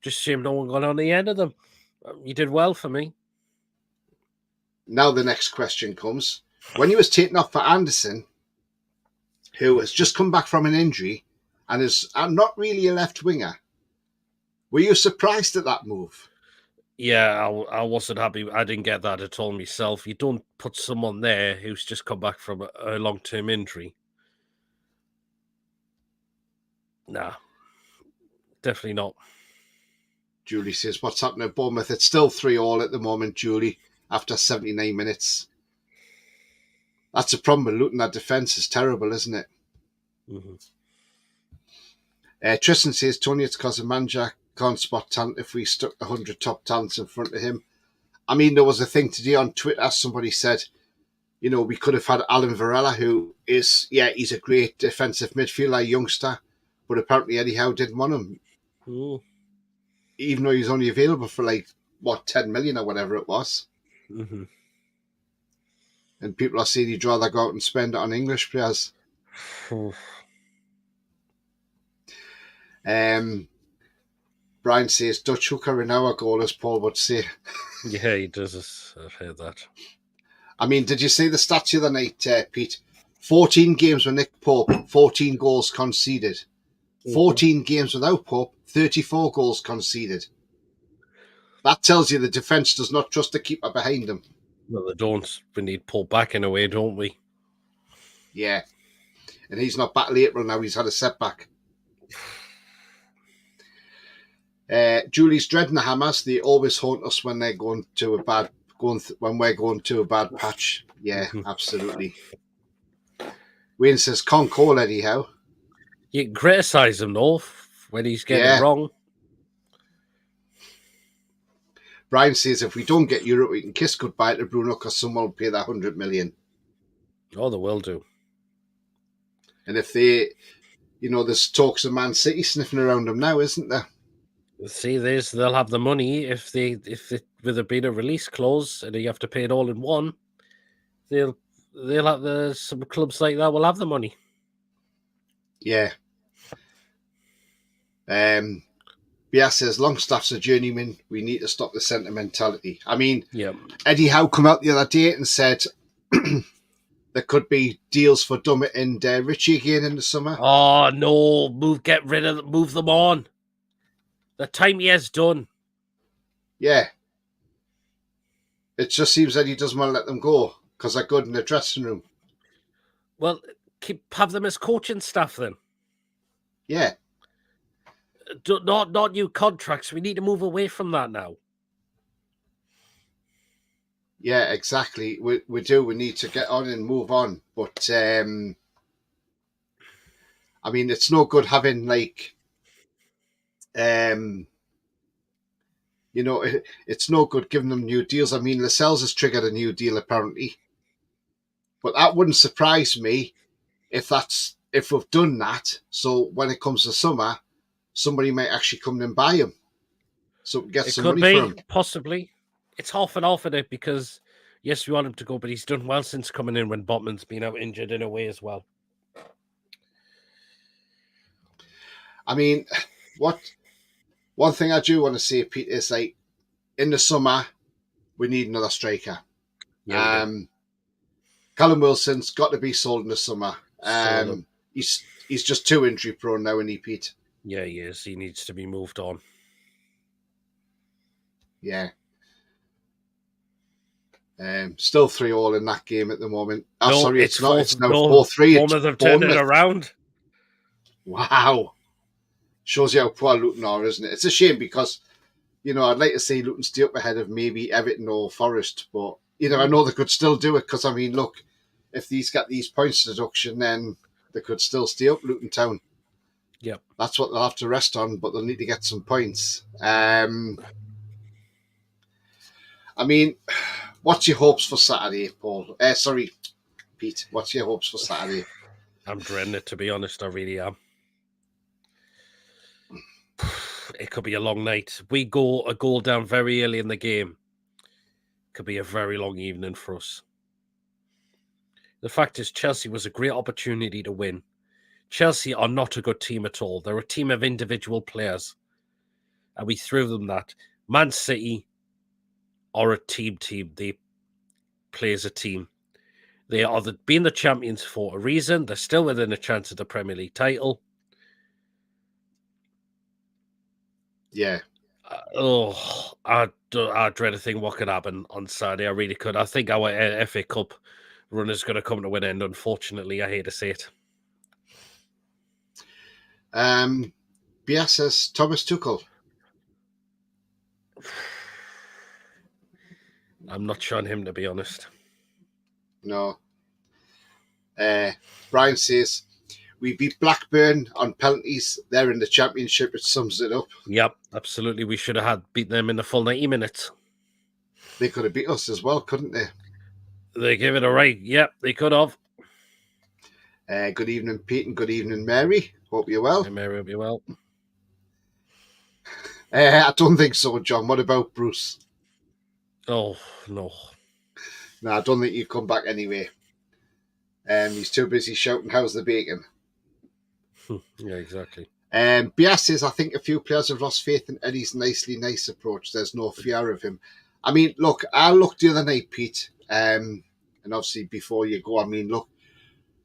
Just shame no one got on the end of them. He did well for me. Now the next question comes. When he was taken off for Anderson, who has just come back from an injury and is not really a left winger, were you surprised at that move? Yeah, I wasn't happy. I didn't get that at all myself. You don't put someone there who's just come back from a long-term injury. Nah, definitely not. Julie says, what's happening at Bournemouth? It's still 3-3 at the moment, Julie, after 79 minutes. That's a problem with Luton. That defence is terrible, isn't it? Mm-hmm. Tristan says, Tony, it's because the manager Can't spot talent if we stuck 100 top talents in front of him. I mean, there was a thing today on Twitter. Somebody said, we could have had Alan Varela, who is, he's a great defensive midfielder, youngster, but apparently Eddie Howe didn't want him. Ooh. Even though he's only available for 10 million or whatever it was. Mm-hmm. And people are saying he'd rather go out and spend it on English players. Brian says, Dutch hooker in our goal, as Paul would say. Yeah, he does. I've heard that. I mean, did you see the stats the other night, Pete? 14 games with Nick Pope, 14 goals conceded. 14 games without Pope, 34 goals conceded. That tells you the defence does not trust the keeper behind them. Well, they don't. We need Pope back in a way, don't we? Yeah. And he's not back till April now. He's had a setback. Julie's dreading the Hammers. They always haunt us when they're when we're going to a bad patch. Yeah, absolutely. Wayne says, can't call Eddie Howe. You can criticise him, though, when he's getting it wrong. Brian says, if we don't get Europe, we can kiss goodbye to Bruno because someone will pay that 100 million. Oh, they will do. And if they, there's talks of Man City sniffing around them now, isn't there? See, they'll have the money if with there being a release clause and you have to pay it all in one. They'll have some clubs like that will have the money. Yeah. Bias says Longstaff's a journeyman. We need to stop the sentimentality. I mean, Eddie Howe come out the other day and said there could be deals for Dummett and Richie again in the summer. Oh no! Move them on. The time he has done. Yeah. It just seems that he doesn't want to let them go because they're good in the dressing room. Well, have them as coaching staff then. Yeah. Not new contracts. We need to move away from that now. Yeah, exactly. We do. We need to get on and move on. But I mean, it's no good having it's no good giving them new deals. I mean, Lascelles has triggered a new deal apparently, but that wouldn't surprise me if we've done that. So when it comes to summer, somebody might actually come and buy him, so we get some money for him. Possibly. It's half and half in it because yes, we want him to go, but he's done well since coming in when Botman's been out injured in a way as well. I mean, one thing I do want to say, Pete, is in the summer we need another striker. Yeah, Callum Wilson's got to be sold in the summer. He's just too injury prone now, isn't he, Pete? Yeah, he is. He needs to be moved on. Yeah. Still 3-3 in that game at the moment. Oh, no, sorry, it's not. It's now 4-3. Bournemouth have turned it around. Wow. Shows you how poor Luton are, isn't it? It's a shame because, I'd like to see Luton stay up ahead of maybe Everton or Forest. But, I know they could still do it because, I mean, look, if these got these points deduction, then they could still stay up Luton Town. Yeah. That's what they'll have to rest on, but they'll need to get some points. I mean, what's your hopes for Saturday, Paul? Sorry, Pete. What's your hopes for Saturday? I'm dreading it, to be honest. I really am. It could be a long night. We go a goal down very early in the game. Could be a very long evening for us. The fact is, Chelsea was a great opportunity to win. Chelsea are not a good team at all. They're a team of individual players. And we threw them that. Man City are a team. They play as a team. They are being the champions for a reason. They're still within a chance of the Premier League title. Yeah. I dread a thing what could happen on Saturday. I really could. I think our FA Cup run is going to come to an end, unfortunately. I hate to say it. Bia says Thomas Tuchel. I'm not sure on him, to be honest. No. Brian says, We beat Blackburn on penalties. They're in the Championship. It sums it up. Yep, absolutely. We should have beaten them in the full 90 minutes. They could have beat us as well, couldn't they? They gave it a right. Yep, they could have. Good evening, Pete, and good evening, Mary. Hope you're well. Hey, Mary, hope you're well. I don't think so, John. What about Bruce? Oh, no. No, I don't think you come back anyway. He's too busy shouting, "How's the bacon?" Yeah, exactly. Bias says, I think a few players have lost faith in Eddie's nice approach. There's no fear of him. I mean, look, I looked the other night, Pete, and obviously before you go, I mean, look,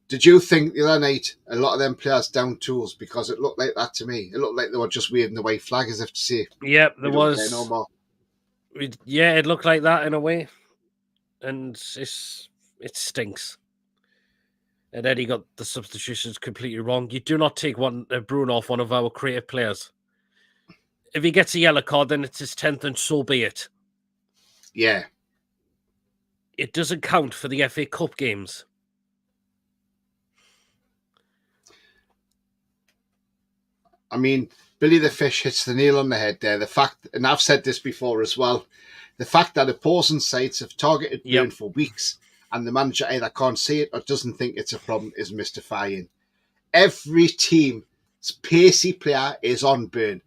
did you think the other night a lot of them players down tools? Because it looked like that to me. It looked like they were just waving the white flag as if to say, yep, there was. No more. Yeah, it looked like that in a way. And it stinks. And Eddie got the substitutions completely wrong. You do not take Bruno off one of our creative players. If he gets a yellow card, then it's his 10th, and so be it. Yeah. It doesn't count for the FA Cup games. I mean, Billy the Fish hits the nail on the head there. The fact, and I've said this before as well, the fact that opposing sides have targeted Burn for weeks and the manager either can't see it or doesn't think it's a problem is mystifying. Every team's pacey player is on Burn.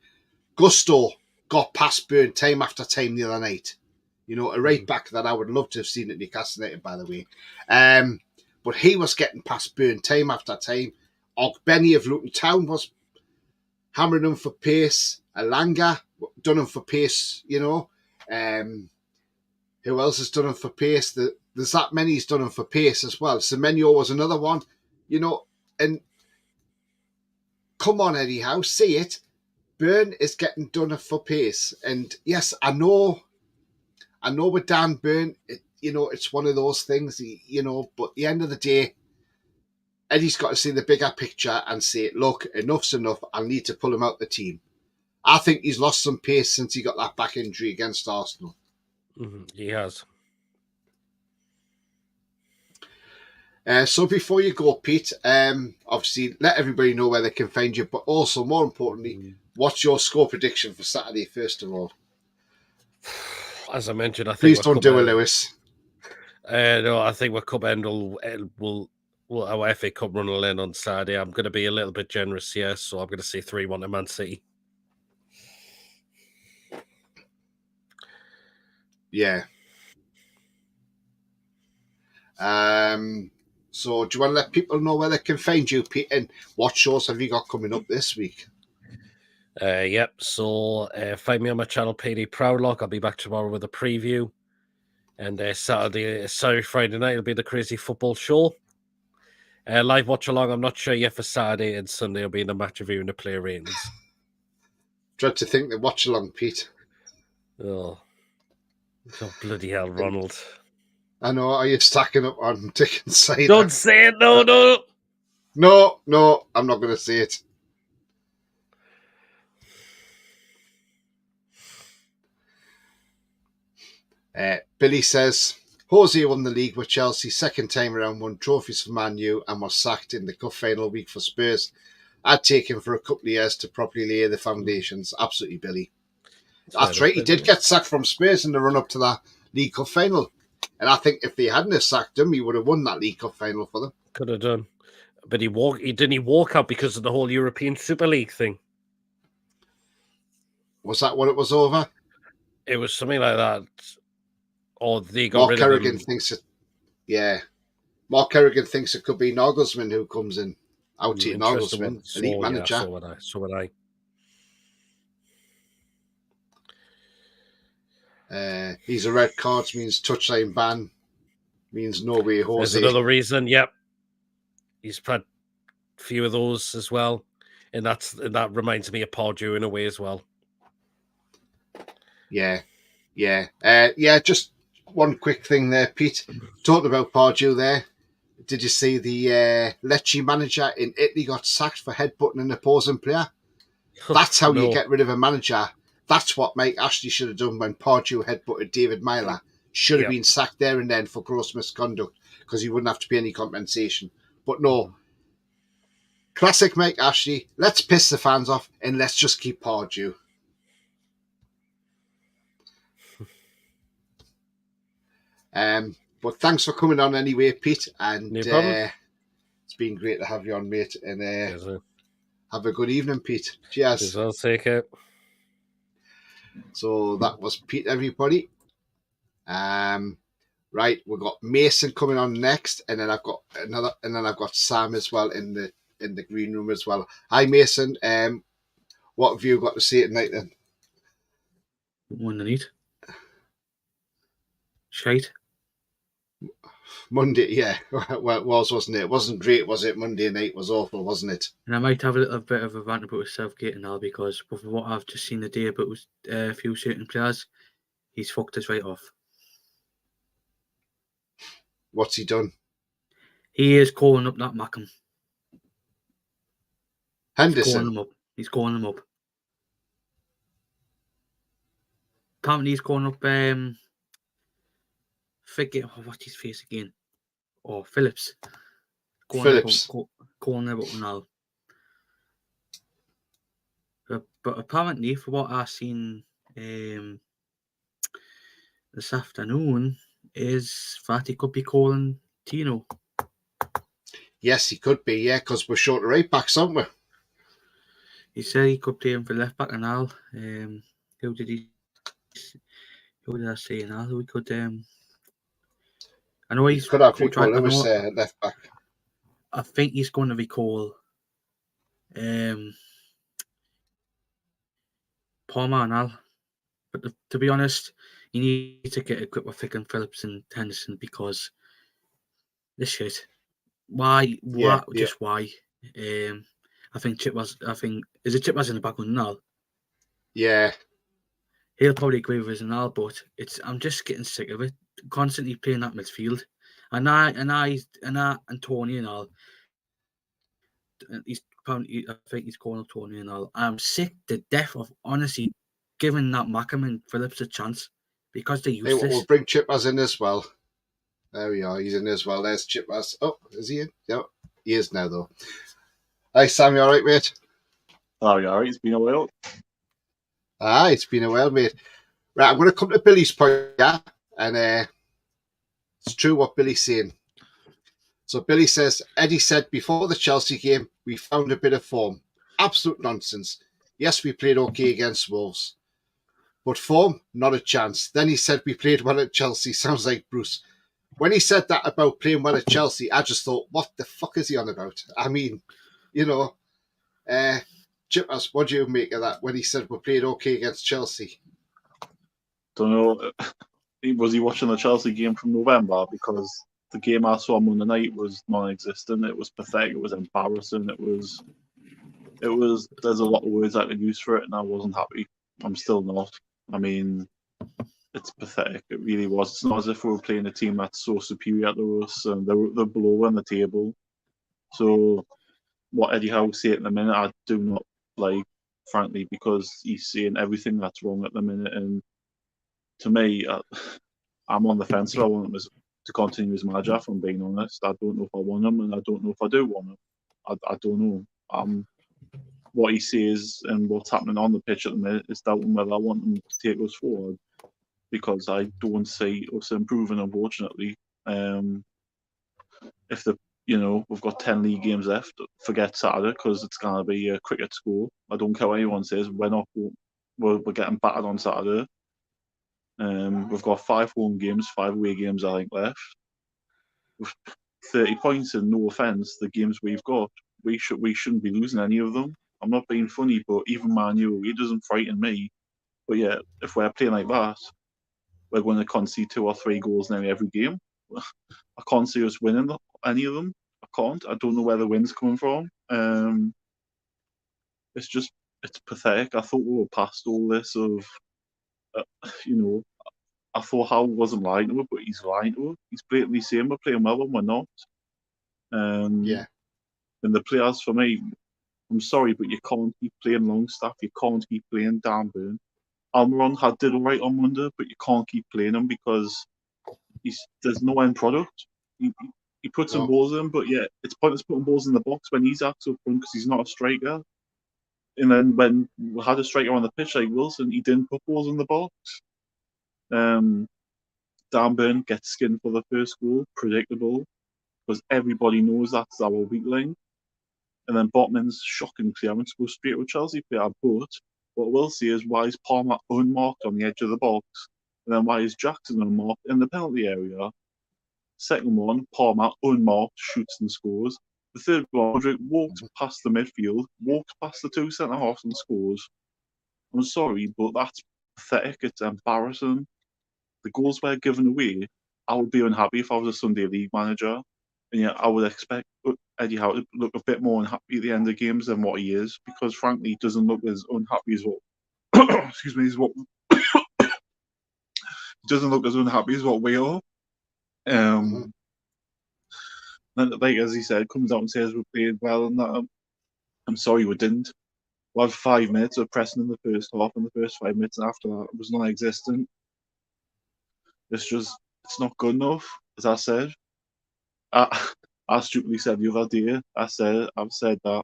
Gusto got past Burn time after time the other night. You know, a right back that I would love to have seen at Newcastle United, by the way. But he was getting past Burn time after time. Benny of Luton Town was hammering him for pace. Alanga done him for pace, you know. Who else has done him for pace? There's that many he's done him for pace as well. Semenyo was another one, you know. And come on, Eddie Howe, see it. Burn is getting done for pace. And yes, I know with Dan Burn, it's one of those things, but at the end of the day, Eddie's got to see the bigger picture and say, look, enough's enough. I need to pull him out the team. I think he's lost some pace since he got that back injury against Arsenal. Mm-hmm. He has. So before you go, Pete, obviously let everybody know where they can find you, but also, more importantly, what's your score prediction for Saturday, first of all? As I mentioned, I think... Please don't do it, Lewis. No, I think we're Cup end will our FA Cup run will end on Saturday. I'm going to be a little bit generous here, so I'm going to say 3-1 to Man City. Yeah. So do you want to let people know where they can find you, Pete, and what shows have you got coming up this week? Yep. So find me on my channel, PD Proudlock. I'll be back tomorrow with a preview. And Friday night will be the Crazy Football Show. Live watch along. I'm not sure yet for Saturday and Sunday. Will be in the match review and the player ratings. Dread to think they watch along, Pete. Oh bloody hell, Ronald! I know. Are you stacking up on Dick and Cider? Don't say it. No. No. I'm not going to say it. Billy says, Jose won the league with Chelsea, second time around, won trophies for Man U and was sacked in the cup final week for Spurs. I'd take him for a couple of years to properly lay the foundations. Absolutely, Billy. That's right, he did get sacked from Spurs in the run-up to that League Cup final. And I think if they hadn't have sacked him, he would have won that League Cup final for them. Could have done. But he didn't walk out because of the whole European Super League thing. Was that what it was over? It was something like that. Or they got rid of him. Mark Kerrigan thinks it could be Nagelsmann who comes in. Out to Nagelsmann, elite manager. Yeah, so would I. He's a red card, means touchline ban, means no way Jose. There's another reason, yep. He's had a few of those as well. And that reminds me of Pardew in a way as well. Yeah. Just one quick thing there, Pete. Talking about Pardew there. Did you see the Lecce manager in Italy got sacked for headbutting an opposing player? That's how you get rid of a manager. That's what Mike Ashley should have done when Pardew headbutted David Myler. Should have been sacked there and then for gross misconduct because he wouldn't have to pay any compensation. But no, Classic Mike Ashley. Let's piss the fans off and let's just keep Pardew. But thanks for coming on anyway, Pete. And No problem. it's been great to have you on, mate. And Cheers, have a good evening, Pete. Cheers. I'll take it. So that was Pete, everybody. Right, we've got Mason coming on next, and then I've got Sam as well in the green room as well. Hi, Mason. What have you got to say tonight then? Monday night. Shite. Monday, yeah. Well, it was, wasn't it? It wasn't great, was it? Monday night was awful, wasn't it? And I might have a little bit of a rant about Southgate and all, because with what I've just seen today about a few certain players, he's fucked us right off. What's he done? He is calling up that Mackham. Henderson. He's calling him up. Apparently he's calling up what's his face again? Oh, Phillips. Calling about now. But apparently, for what I've seen this afternoon, is that he could be calling Tino. Yes, he could be, yeah, because we're short of right backs, aren't we? He said he could play him for left back and all. Who did I say now? We could I know he's could have Rico Lewis left back. I think he's going to recall Palmer and all. But to be honest, you need to get equipped with Thick Phillips and Henderson, because this shit. Why? Just why? I think is it Chipwas in the background now? Yeah. He'll probably agree with us and all, but I'm just getting sick of it. Constantly playing that midfield. And Tony and all. I think he's calling up Tony and all. I'm sick to death of honestly giving that Mackham and Phillips a chance, because they're useless. We'll bring Chipwas in as well. There we are. He's in as well. There's Chipwas. Oh, is he in? Yeah, he is now though. Hi, Sam. You all right, mate? Oh, you all right? It's been a while. It's been a while, mate. Right, I'm going to come to Billy's point, yeah? And it's true what Billy's saying. So Billy says, Eddie said before the Chelsea game, we found a bit of form. Absolute nonsense. Yes, we played okay against Wolves. But form, not a chance. Then he said we played well at Chelsea. Sounds like Bruce. When he said that about playing well at Chelsea, I just thought, what the fuck is he on about? I mean, you know, Chippers, what do you make of that when he said we played okay against Chelsea? Don't know. Was he watching the Chelsea game from November? Because the game I saw Monday night was non-existent. It was pathetic. It was embarrassing. It was. There's a lot of words I could use for it, and I wasn't happy. I'm still not. I mean, it's pathetic. It really was. It's not as if we were playing a team that's so superior to us, and they're below on the table. So, what Eddie Howe said at the minute, I do not like, frankly, because he's saying everything that's wrong at the minute. And to me, I'm on the fence. I want him to continue as manager, if I'm being honest. I don't know if I want him, and I don't know if I do want him. I don't know. What he says and what's happening on the pitch at the minute is doubting whether I want him to take us forward, because I don't see us improving, unfortunately. If we've got 10 league games left, forget Saturday, because it's going to be a cricket score. I don't care what anyone says. We're getting battered on Saturday. We've got 5 home games, 5 away games, I think, left. With 30 points, and no offence, the games we've got, we shouldn't be losing any of them. I'm not being funny, but even Man U, it doesn't frighten me. But yeah, if we're playing like that, we're going to concede 2 or 3 goals nearly every game. I can't see us winning any of them. I can't. I don't know where the win's coming from. It's pathetic. I thought we were past all this of, I thought Howe wasn't lying to us, but he's lying to us. He's blatantly saying we're playing well and we're not. Yeah. And the players, for me, I'm sorry, but you can't keep playing Longstaff. You can't keep playing Dan Burn. Almiron did all right on Monday, but you can't keep playing him because there's no end product. He put some No. balls in, but yeah, it's pointless putting balls in the box when he's actually up front because he's not a striker. And then when we had a striker on the pitch like Wilson, he didn't put balls in the box. Dan Burn gets skinned for the first goal, predictable, because everybody knows that's our weak link. And then Botman's shocking clearance goes straight to a Chelsea player. But what we'll see is why is Palmer unmarked on the edge of the box? And then why is Jackson unmarked in the penalty area? Second one, Palmer unmarked, shoots and scores. The third one, Roderick walks past the midfield, walks past the two centre-halves and scores. I'm sorry, but that's pathetic. It's embarrassing. The goals were given away. I would be unhappy if I was a Sunday League manager. And yeah, I would expect Eddie Howe to look a bit more unhappy at the end of games than what he is, because frankly, he doesn't look as unhappy as what excuse me, as what doesn't look as unhappy as what we are. Then, like as he said, comes out and says we played well, and that I'm sorry we didn't. We had 5 minutes of pressing in the first half, and the first 5 minutes after that it was non-existent. It's not good enough, as I said. I stupidly said the other day, I've said that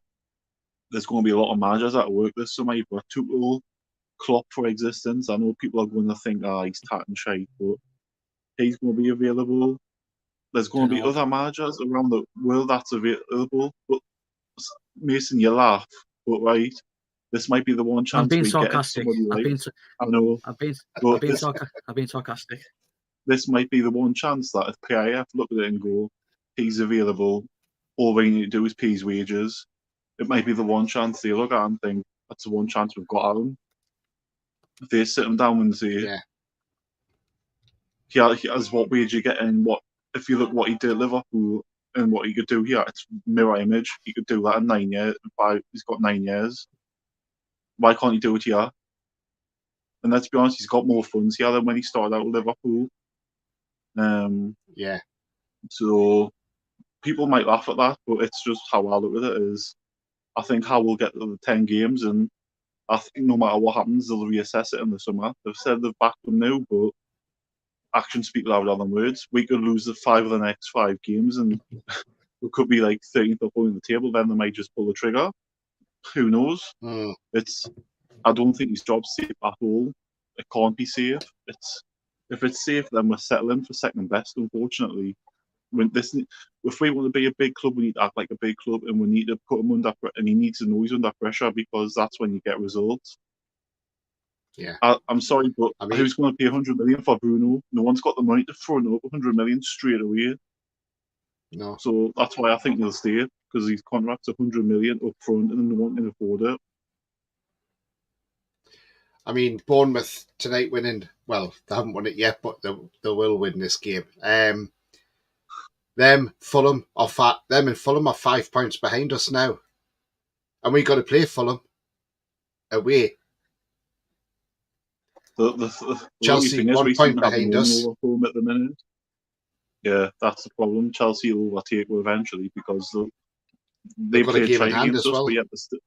there's going to be a lot of managers that work this summer. You've got Tuchel, Klopp for existence. I know people are going to think, he's tatting shite, but he's going to be available. There's going to be other managers around the world that's available. But Mason, you laugh, but right, this might be the one chance I'm being we sarcastic. get somebody like. I know. I've been sarcastic. This might be the one chance that if PIF look at it and go, he's available, all we need to do is pay his wages. It might be the one chance they look at and think, that's the one chance we've got at him. If they sit him down and say, he has what wage you get, and what if you look what he did at Liverpool and what he could do here, it's mirror image. He could do that in 9 years. He's got 9 years. Why can't he do it here? And let's be honest, he's got more funds here than when he started out with Liverpool. So people might laugh at that, but it's just how I look at it. Is I think how we'll get to the 10 games, and I think no matter what happens, they'll reassess it in the summer. They've said they've backed them now, but actions speak louder than words. We could lose the 5 of the next 5 games, and we could be like 13th or 14th in the table. Then they might just pull the trigger. Who knows? I don't think his job's safe at all. It can't be safe. If it's safe, then we're settling for second best. Unfortunately, if we want to be a big club, we need to act like a big club, and we need to put him under pressure. And he needs to know he's under pressure, because that's when you get results. I'm sorry, but who's going to pay 100 million for Bruno? No one's got the money to throw up 100 million straight away. No. So that's why I think he'll stay, because his contract's 100 million up front, and no one can afford it. I mean, Bournemouth tonight winning. Well, they haven't won it yet, but they will win this game. Them and Fulham are 5 points behind us now, and we got to play Fulham away. The Chelsea 1 point behind us. Over Fulham at the minute. Yeah, that's the problem. Chelsea will overtake eventually, because they got a played game in shite hand against as us, well. but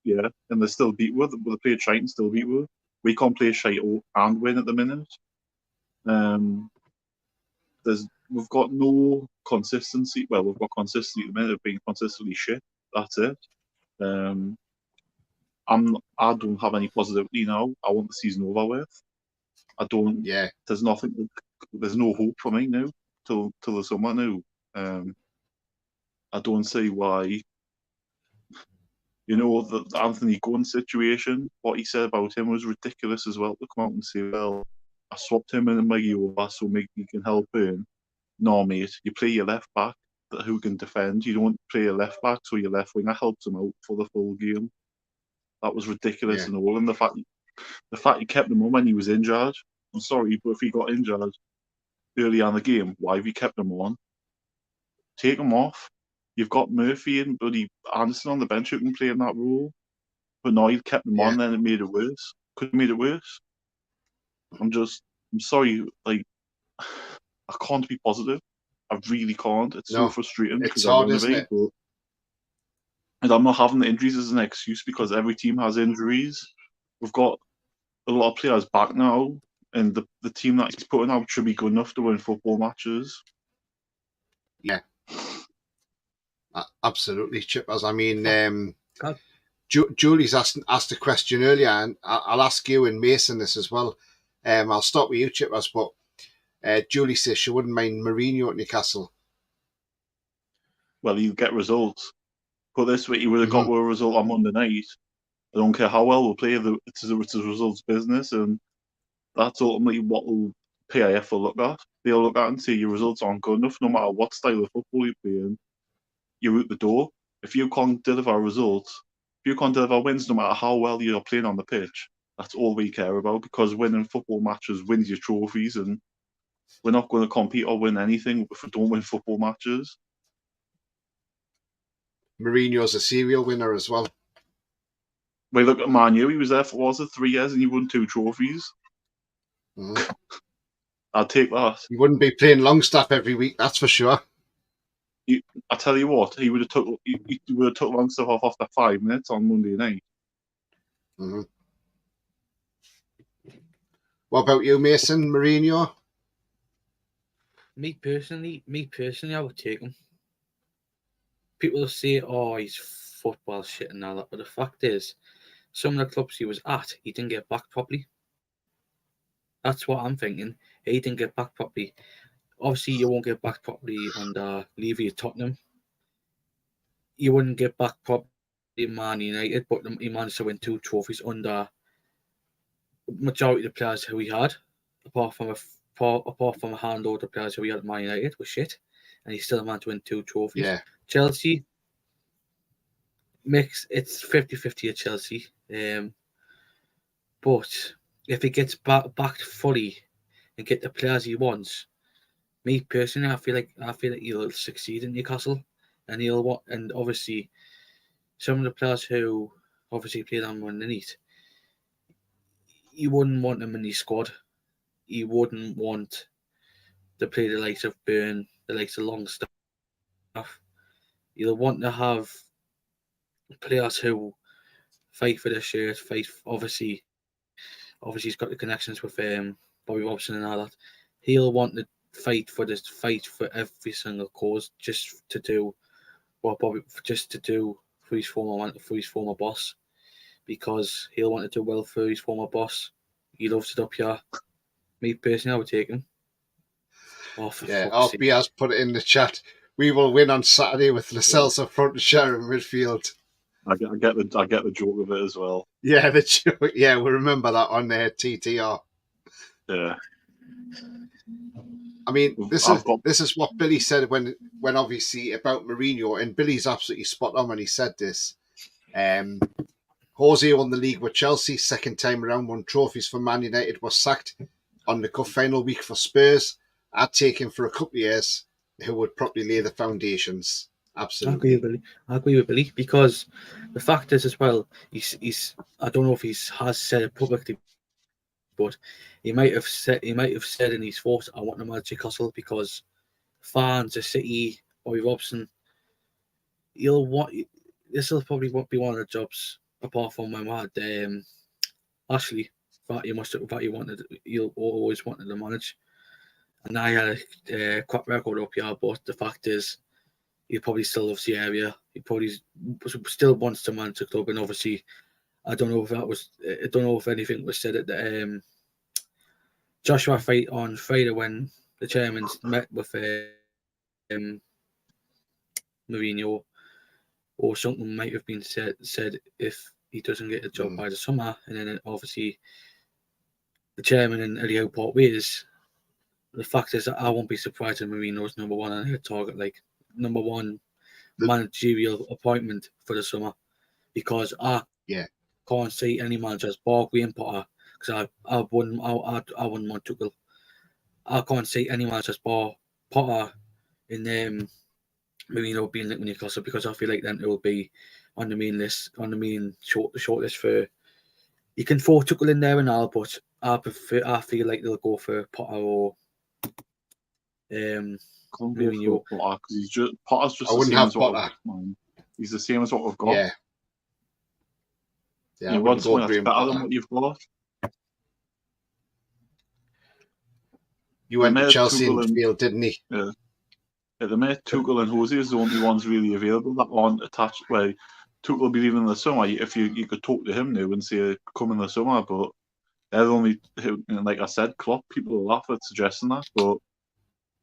yet and they still beat us. They played shite and still beat us. We can't play shite and win at the minute. We've got no consistency. Well, we've got consistency at the minute of being consistently shit. That's it. I don't have any positivity now. I want the season over with. I don't. Yeah. There's nothing. There's no hope for me now till the summer now. I don't see why. The Anthony Gunn situation, what he said about him was ridiculous as well, to come out and say, well, I swapped him and Maggie over so Maggie can help him. No, mate, you play your left back who can defend. You don't play your left back so your left winger helps him out for the full game. That was ridiculous and all. And the fact he kept him on when he was injured, I'm sorry, but if he got injured early on in the game, why have you kept him on? Take him off. You've got Murphy and bloody Anderson on the bench who can play in that role. But no, you've kept them on, then it made it worse. Could have made it worse. I'm sorry, I can't be positive. I really can't. It's so frustrating. It's hard, isn't it? And I'm not having the injuries as an excuse, because every team has injuries. We've got a lot of players back now, and the team that he's putting out should be good enough to win football matches. Yeah. Absolutely, Chippers. I mean, God. Julie's asked a question earlier, and I'll ask you and Mason this as well. I'll start with you, Chippers, but Julie says she wouldn't mind Mourinho at Newcastle. Well, you get results. Put this way, he would have Mm-hmm. got a result on Monday night. I don't care how well we'll play, it's a results business, and that's ultimately what PIF will look at. They'll look at and say your results aren't good enough, no matter what style of football you're playing. You're out the door. If you can't deliver results, if you can't deliver wins, no matter how well you're playing on the pitch, that's all we care about, because winning football matches wins your trophies, and we're not going to compete or win anything if we don't win football matches. Mourinho's a serial winner as well. We look at Man U, he was there for 3 years and he won 2 trophies. Mm-hmm. I'd take that. He wouldn't be playing Longstaff every week, that's for sure. I tell you what, he would have took Longstaff off after 5 minutes on Monday night. Mm-hmm. What about you, Mason? Mourinho? Me personally, I would take him. People say, "Oh, he's football shit and all that," but the fact is, some of the clubs he was at, he didn't get back properly. That's what I'm thinking. He didn't get back properly. Obviously, you won't get back properly under Levy at Tottenham. You wouldn't get back properly in Man United, but he managed to win 2 trophies under majority of the players who he had, apart from a handful of players who he had at Man United was shit, and he still managed to win 2 trophies. Yeah. Chelsea it's 50-50 at Chelsea, but if he gets back fully and get the players he wants, me personally, I feel like he'll succeed in Newcastle, and obviously some of the players who obviously played on underneath, you wouldn't want them in his squad. You wouldn't want to play the likes of Byrne, the likes of Longstaff. You'll want to have players who fight for their shirt, obviously he's got the connections with Bobby Robson and all that. He'll want to fight for every single cause, just to do for his former boss, because he'll want to do well for his former boss. He loves it up here. Me personally, I would take him. Oh, RB has put it in the chat. We will win on Saturday with Lascelles up front and Sharon midfield. I get the joke of it as well. Yeah, the joke. Yeah, we remember that on TTR. Yeah. I mean, this is what Billy said when obviously about Mourinho, and Billy's absolutely spot on when he said this. Jose won the league with Chelsea, second time around, won trophies for Man United, was sacked on the cup final week for Spurs. I'd take him for a couple of years, who would probably lay the foundations. Absolutely. I agree with Billy, because the fact is as well, he's I don't know if he has said it publicly, but he might have said in his thoughts, I want to manage Newcastle, because fans, the City, Bobby Robson, this will probably won't be one of the jobs, apart from when we had Ashley, that you always wanted to manage. And I had a crap record up here, but the fact is, he probably still loves the area. He probably still wants to manage the club, and obviously, I don't know if anything was said at the Joshua fight on Friday when the chairman met with Mourinho, or something might have been said if he doesn't get a job by the summer, and then obviously the chairman and Eddie Howe part ways. The fact is that I won't be surprised if Mourinho's number one on her target, like number one managerial appointment for the summer, because I can't see any managers, bar Graham Potter, because I wouldn't want Tuchel. I can't see any managers, bar Potter, in Mourinho being linked with Newcastle, because I feel like then it will be on the main list, short list for. You can throw Tuchel in there and all, but I feel like they'll go for Potter or Mourinho. Because Potter's just I the wouldn't same have as what Potter. He's the same as what we've got. Yeah. You want something that's better than what you've got. You went to Chelsea in midfield, didn't he? Yeah. At the minute, Tuchel and Jose is the only ones really available that aren't attached. Well, Tuchel will be leaving in the summer. If you could talk to him now and say come in the summer, but they're the only, like I said, Klopp. People will laugh at suggesting that, but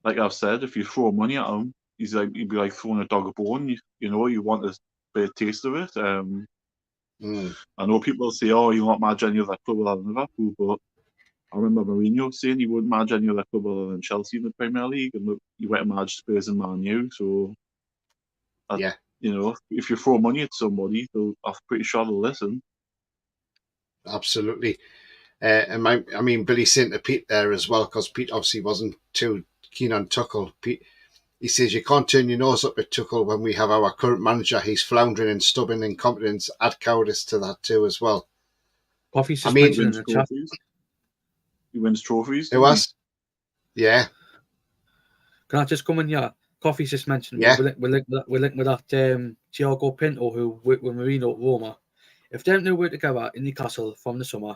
like I've said, if you throw money at him, he'd be like throwing a dog a bone. You want a bit of taste of it. I know people say, "Oh, you want manage any other club other than Liverpool," but I remember Mourinho saying he wouldn't manage any other club other than Chelsea in the Premier League, and look, he went and managed Spurs and Man U. So, Yeah. If you throw money at somebody, I'm pretty sure they'll listen. Absolutely. And Billy saying to Pete there as well, because Pete obviously wasn't too keen on Tuchel. Pete, he says, you can't turn your nose up at Tuchel when we have our current manager. He's floundering and stubborn incompetence. Add cowardice to that too as well. Coffee's just mentioned in the chat. He wins trophies. It was? Yeah. Can I just come in here? Coffee's just mentioned. Yeah. We're linked with that Thiago Pinto who with Marino at Roma. If them two were together in Newcastle from the summer,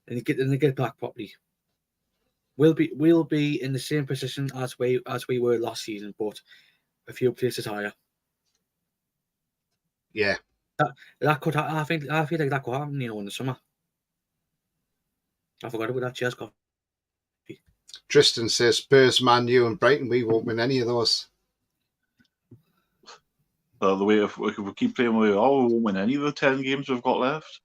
and they get back properly, we'll be in the same position as we were last season, but a few places higher. Yeah. That could. I feel like that could happen. In the summer. I forgot about that. Cheers, Coffee. Tristan says Spurs, Man U, and Brighton. We won't win any of those. The way if we keep playing we won't win any of the 10 games we've got left.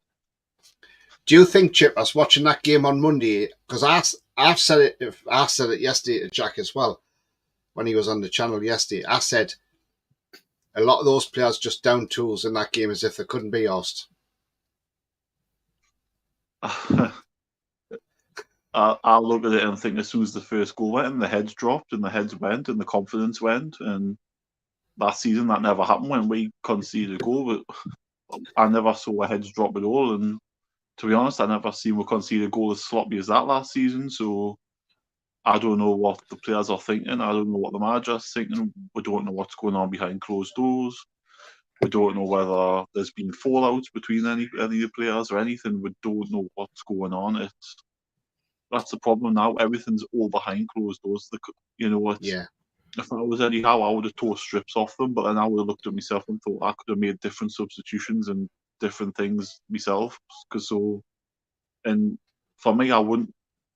Do you think, Chip, I was watching that game on Monday, because I said it yesterday to Jack as well, when he was on the channel yesterday. I said a lot of those players just down tools in that game as if they couldn't be arsed. I look at it and think as soon as the first goal went, and the heads dropped, and the heads went, and the confidence went, and last season that never happened when we conceded a goal. But I never saw a heads drop at all, and to be honest, I never seen we concede a goal as sloppy as that last season. So I don't know what the players are thinking. I don't know what the manager's thinking. We don't know what's going on behind closed doors. We don't know whether there's been fallouts between any of the players or anything. We don't know what's going on. That's the problem now. Everything's all behind closed doors. Yeah. If I was Eddie Howe, I would have tore strips off them, but then I would have looked at myself and thought I could have made different substitutions and different things myself. And for me, I wouldn't,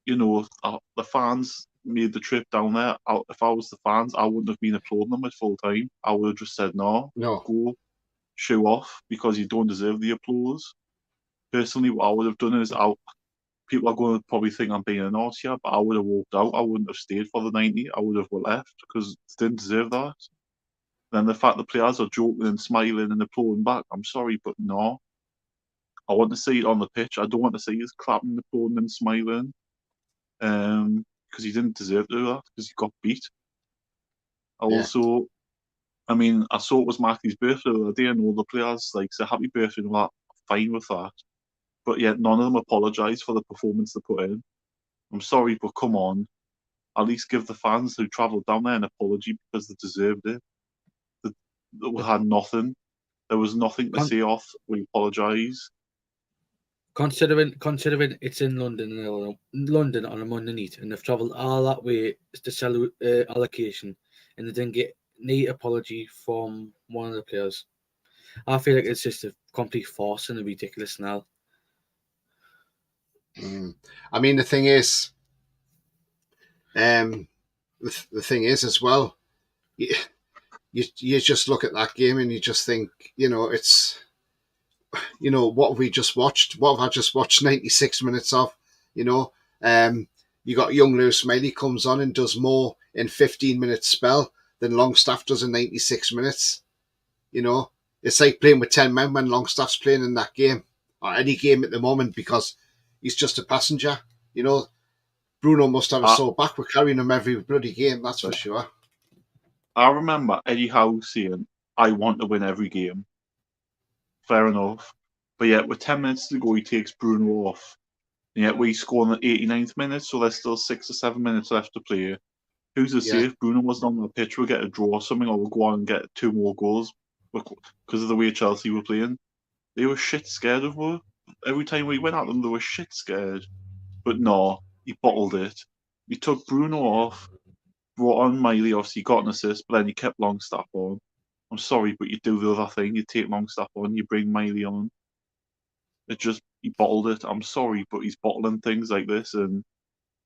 the fans made the trip down there. If I was the fans, I wouldn't have been applauding them at full time. I would have just said, no, go, show off, because you don't deserve the applause. Personally, what I would have done is, people are going to probably think I'm being an arse here, but I would have walked out. I wouldn't have stayed for the 90. I would have left, because they didn't deserve that. Then the fact the players are joking and smiling and applauding back, I'm sorry, but no. I want to see it on the pitch. I don't want to see us clapping, applauding and smiling, because he didn't deserve to do that, because he got beat. I saw it was Matthew's birthday the other day, and all the players said happy birthday and all that. Fine with that. But yet none of them apologised for the performance they put in. I'm sorry, but come on. At least give the fans who travelled down there an apology, because they deserved it. They had nothing. There was nothing to say off. We apologise. Considering it's in London on a Monday night, and they've travelled all that way to sell allocation, and they didn't get any apology from one of the players. I feel like it's just a complete farce and a ridiculous now. I mean, the thing is, the thing is as well, you just look at that game and you just think, it's, what have we just watched? What have I just watched 96 minutes of? You got young Lewis Miley comes on and does more in 15-minute spell than Longstaff does in 96 minutes. It's like playing with 10 men when Longstaff's playing in that game, or any game at the moment, because he's just a passenger. Bruno must have a sore back. We're carrying him every bloody game, that's for sure. I remember Eddie Howe saying, I want to win every game. Fair enough. But yet, with 10 minutes to go, he takes Bruno off. And yet, we score in the 89th minute, so there's still 6 or 7 minutes left to play. Who's to say if Bruno wasn't on the pitch, we'll get a draw or something, or we'll go on and get 2 more goals because of the way Chelsea were playing. They were shit scared of us. Every time we went at them, they were shit scared. But no, he bottled it. He took Bruno off. brought on Miley, obviously got an assist, but then you kept Longstaff on. I'm sorry, but you do the other thing. You take Longstaff on, you bring Miley on. He bottled it. I'm sorry, but he's bottling things like this. And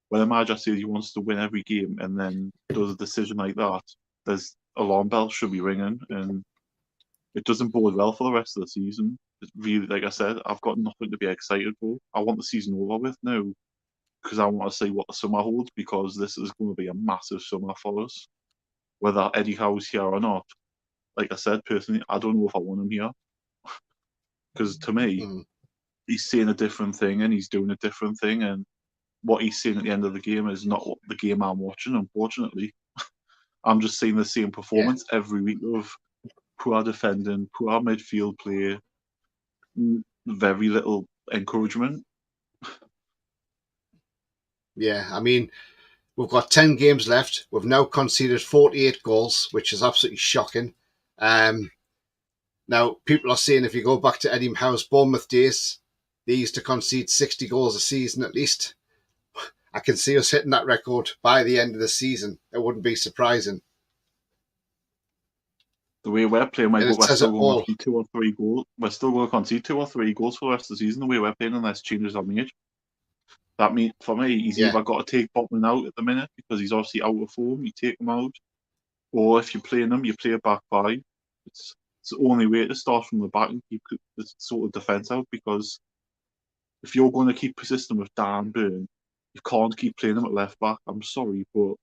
when a manager says he wants to win every game and then does a decision like that, there's alarm bells should be ringing, and it doesn't bode well for the rest of the season. It's really, like I said, I've got nothing to be excited for. I want the season over with now because I want to see what the summer holds, because this is going to be a massive summer for us. Whether Eddie Howe's here or not, like I said, personally, I don't know if I want him here. Because to me, he's saying a different thing and he's doing a different thing, and what he's saying at the end of the game is not what the game I'm watching, unfortunately. I'm just seeing the same performance every week of poor defending, poor midfield play, very little encouragement. Yeah, I mean, we've got 10 games left. We've now conceded 48 goals, which is absolutely shocking. Now, people are saying if you go back to Eddie Howe's Bournemouth days, they used to concede 60 goals a season at least. I can see us hitting that record by the end of the season. It wouldn't be surprising. The way we're playing, we're says still it going to all. concede 2 or 3 goals. We're still going to concede 2 or 3 goals for the rest of the season, the way we're playing, unless changes are made. That means, for me, he's either got to take Botman out at the minute because he's obviously out of form, you take him out. Or if you're playing him, you play a back five. It's the only way to start from the back and keep the sort of defence out, because if you're going to keep persisting with Dan Burn, you can't keep playing him at left back. I'm sorry, but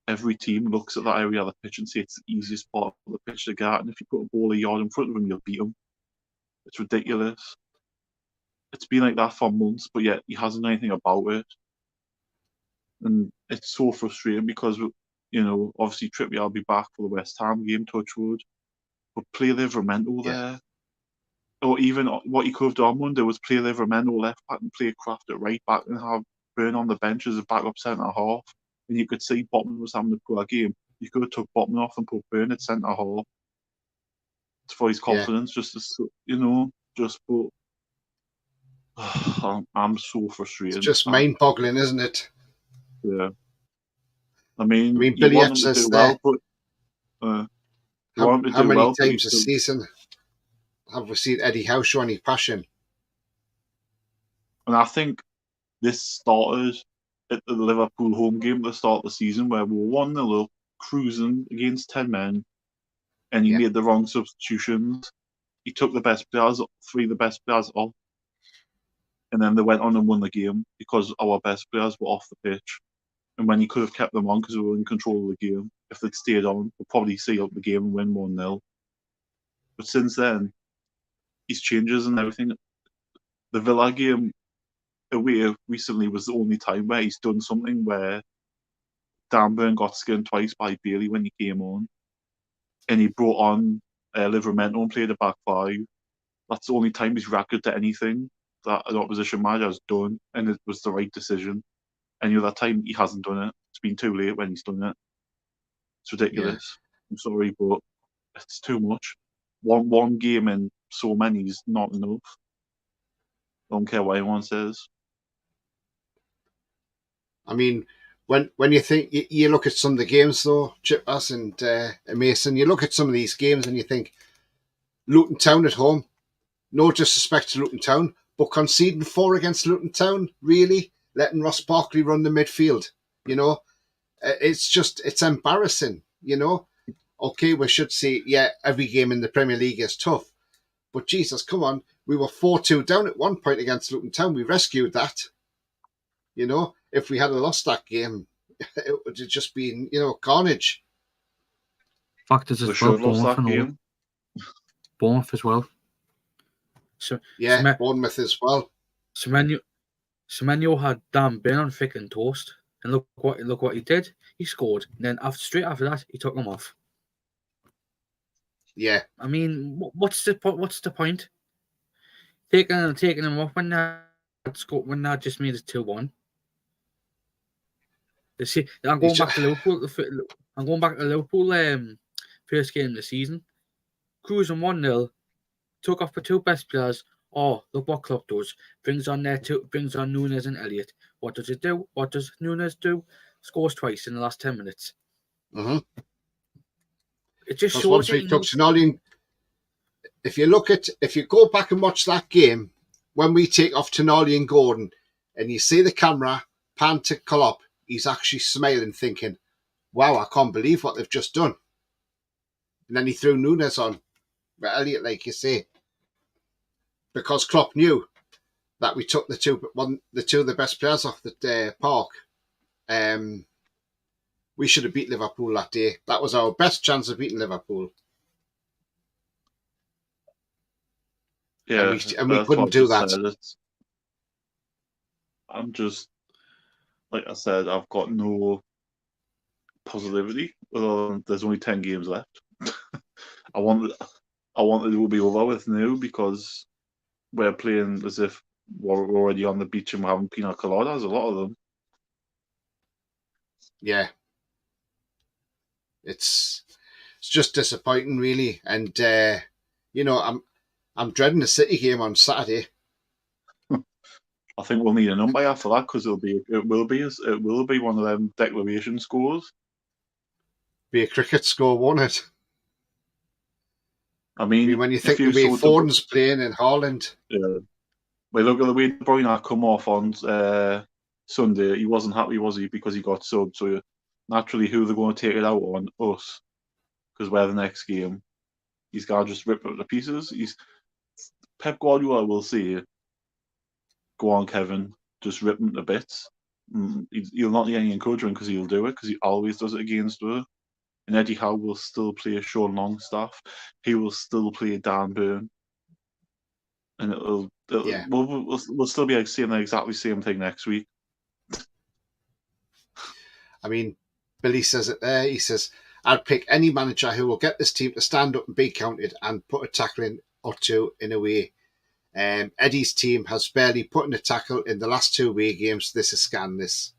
every team looks at that area of the pitch and say it's the easiest part of the pitch to get, and if you put a ball a yard in front of him, you'll beat him. It's ridiculous. It's been like that for months, but yet he hasn't done anything about it. And it's so frustrating because, obviously Trippier will be back for the West Ham game, touch wood, but play Livramento there. Or even what he could have done Monday was play Livramento left back and play Kraft at right back and have Burn on the bench as a backup centre half. And you could see Botman was having a poor game. You could have took Botman off and put Burn at centre half for his confidence, but I'm so frustrated. It's just mind-boggling, isn't it? Yeah. I mean you Billy want Epps him to is do there. well, but how many times this season have we seen Eddie Howe show any passion? And I think this started at the Liverpool home game at the start of the season, where we were 1-0 up, cruising against 10 men, and he made the wrong substitutions. He took the best players, 3 of the best players off, and then they went on and won the game because our best players were off the pitch. And when he could have kept them on because we were in control of the game, if they'd stayed on, we'd probably see out the game and win 1-0. But since then, his changes and everything. The Villa game away recently was the only time where he's done something where Dan Burn got skinned twice by Bailey when he came on, and he brought on Livramento and played a back five. That's the only time he's reacted to anything that an opposition manager has done, and it was the right decision. Any other time he hasn't done it. It's been too late when he's done it. It's ridiculous. I'm sorry, but it's too much. One game in so many is not enough. Don't care what anyone says. I mean, when you think you look at some of the games though, Chippers and Mason, you look at some of these games and you think Luton Town at home. No disrespect to Luton Town, but conceding 4 against Luton Town, really, letting Ross Barkley run the midfield, it's embarrassing, Okay, we should see, every game in the Premier League is tough, but Jesus, come on, we were 4-2 down at one point against Luton Town. We rescued that, If we had lost that game, it would have just been, carnage. Factors as well, Bournemouth as well. Bournemouth as well. Semenyo had Dan Burn on thick and toast, and look what he did. He scored, and then straight after that, he took him off. Yeah, I mean, what's the point? Taking him off when that just made it 2-1. I'm going back to Liverpool. I'm going back to Liverpool. First game of the season, cruising 1-0, took off the 2 best players. Oh, look what Klopp does. Brings on Núñez and Elliott. What does it do? What does Núñez do? Scores twice in the last 10 minutes. Mm-hmm. It just Because shows once that we he took knows. Tonali, if you go back and watch that game, when we take off Tonali and Gordon, and you see the camera pan to Klopp, he's actually smiling, thinking, "Wow, I can't believe what they've just done." And then he threw Nunes on, but Elliot, like you say, because Klopp knew that we took the two of the best players off the park. We should have beat Liverpool that day. That was our best chance of beating Liverpool. Yeah, and we that's what couldn't I do just that. said. I'm just, like I said, I've got no positivity. There's only 10 games left. I wanted it to be over with now because we're playing as if we're already on the beach and we're having pina coladas, a lot of them. Yeah. It's just disappointing, really. And, I'm dreading the City game on Saturday. I think we'll need an umpire for that because it will be one of them declaration scores. Be a cricket score, won't it? I mean, when you if think you the way saw Foden's playing in Haaland. Yeah. Well, look at the way De Bruyne come off on Sunday. He wasn't happy, was he? Because he got subbed. So naturally, who they're going to take it out on? Us. Because we're the next game. He's got to just rip it to pieces. Pep Guardiola will say, "Go on, Kevin, just rip him to bits." He'll not need any encouragement because he'll do it because he always does it against her. And Eddie Howe will still play Sean Longstaff. He will still play Dan Burn. And we'll still be saying the exactly same thing next week. I mean, Billy says it there. He says, "I'd pick any manager who will get this team to stand up and be counted and put a tackle in or two in a way. Eddie's team has barely put in a tackle in the last 2 away games. This is scandalous."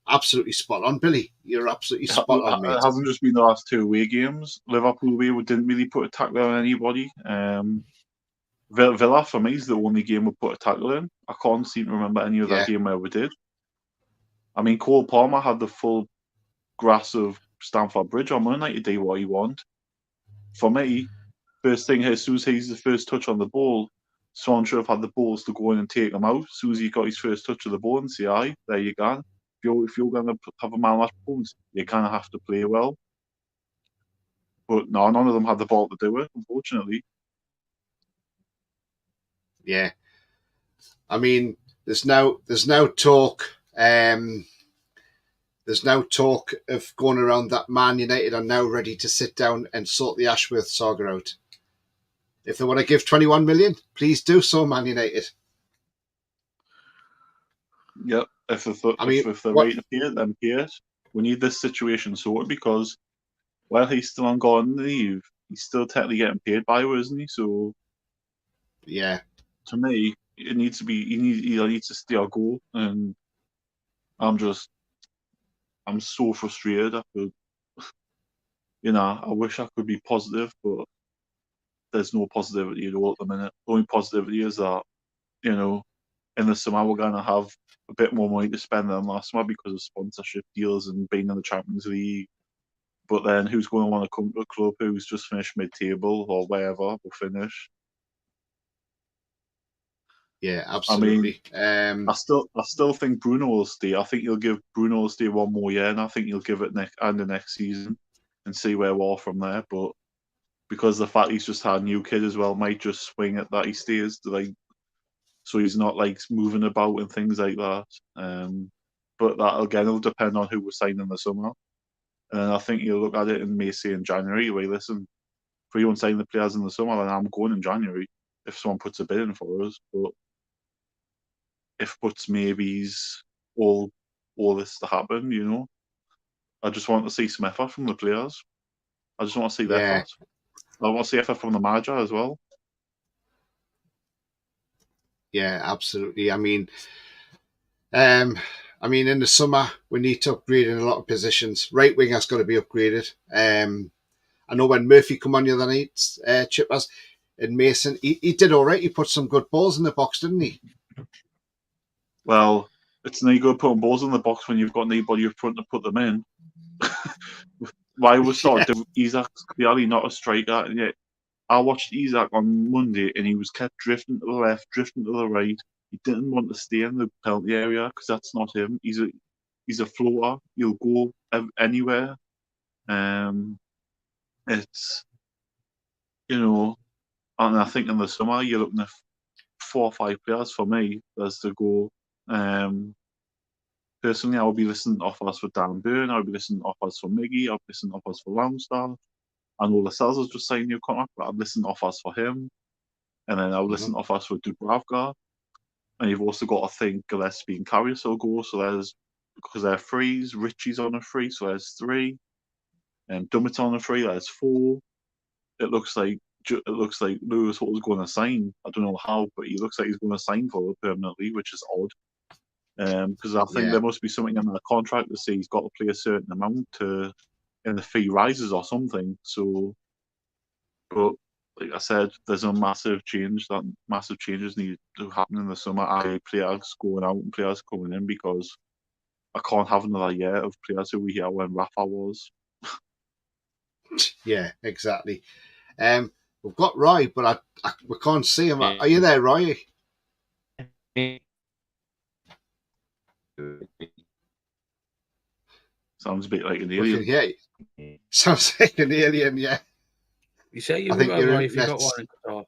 Absolutely spot on, Billy. You're absolutely spot on, mate. It hasn't just been the last 2 away games. Liverpool away, we didn't really put a tackle on anybody. Villa, for me, is the only game we put a tackle in. I can't seem to remember any other game where we did. I mean, Cole Palmer had the full grass of Stamford Bridge on Monday night to do what he wanted. For me, first thing, as soon as he's the first touch on the ball, Son should have had the balls to go in and take him out. As soon as he got his first touch of the ball and say, "Aye, there you go." If you're going to have a man match performance, you kind of have to play well. But no, none of them had the ball to do it, unfortunately. Yeah. I mean, there's now talk. There's now talk of going around that Man United are now ready to sit down and sort the Ashworth saga out. If they want to give 21 million, please do so, Man United. Yep. If they're ready to pay it, then pay it. We need this situation sorted because while he's still on garden leave, he's still technically getting paid by us, isn't he? So yeah, to me, it needs to be he needs to stay or go. And I'm so frustrated. I wish I could be positive, but there's no positivity at all at the minute. The only positivity is that, in the summer we're going to have a bit more money to spend than last summer because of sponsorship deals and being in the Champions League. But then who's going to want to come to a club who's just finished mid-table or wherever will finish? Yeah, absolutely. I mean, I still think Bruno will stay. I think Bruno will stay one more year, and I think he'll give it the next season and see where we're from there. But because the fact he's just had a new kid as well might just swing it that he stays, so he's not moving about and things like that. But that again will depend on who we're signing in the summer. And I think you'll look at it and may say in January, "Wait, listen, if we don't sign the players in the summer, then I'm going in January if someone puts a bid in for us." But if puts maybes all this to happen, I just want to see some effort from the players. I just want to see the effort. I want to see effort from the manager as well. Yeah, absolutely. I mean, in the summer we need to upgrade in a lot of positions. Right wing has got to be upgraded. I know when Murphy come on the other night, Chippers and Mason, he did all right. He put some good balls in the box, didn't he? Well, it's no good putting balls in the box when you've got nobody up front to put them in. why we started doing Isaac's clearly not a striker, and yet I watched Isaac on Monday, and he was kept drifting to the left, drifting to the right. He didn't want to stay in the penalty area because that's not him. He's a floater. He'll go anywhere. It's and I think in the summer you're looking at 4 or 5 players for me as to go. Personally, I would be listening to offers for Dan Burn. I would be listening to offers for Miggy. I would be listening to offers for Longstaff. I know Lascelles has just signed a new contract, but I'd listen to offers for him. And then I would listen to offers for Dubravka. And you've also got to think Gillespie and Karius will go. So because they're frees, Richie's on a free, so there's 3. And Dummett's on a free, there's 4. It looks like Lewis Hall's going to sign. I don't know how, but he looks like he's going to sign for it permanently, which is odd. Because I think there must be something in the contract to say he's got to play a certain amount and the fee rises or something. So, but like I said, there's a massive change. That massive changes need to happen in the summer. Players going out and players coming in, because I can't have another year of players who were here when Rafa was. Yeah, exactly. We've got Roy, but we can't see him. Are you there, Roy? Sounds a bit like an alien. Yeah, sounds like an alien. Yeah. You say you were Roy if you got one. Or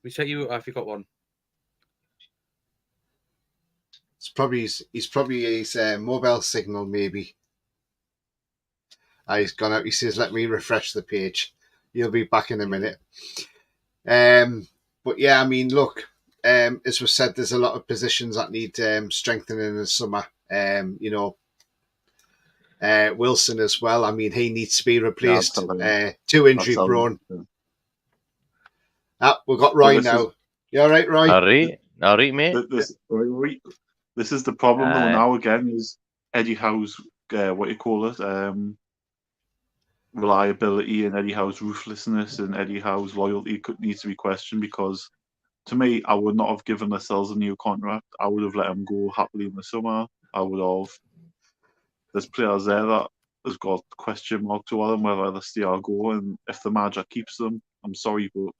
we say you if you got one. It's probably his mobile signal, maybe. He's gone out. He says, "Let me refresh the page." He'll be back in a minute. But yeah, I mean, look, as we said, there's a lot of positions that need strengthening in the summer. Wilson as well. I mean, he needs to be replaced. 2 injury prone. We've got Roy now. You all right, Roy? All right, mate. This is the problem though now again, is Eddie Howe's reliability and Eddie Howe's ruthlessness and Eddie Howe's loyalty needs to be questioned, because to me, I would not have given Lascelles a new contract. I would have let him go happily in the summer. There's players there that has got question mark to them whether they stay or go, and if the manager keeps them, I'm sorry, but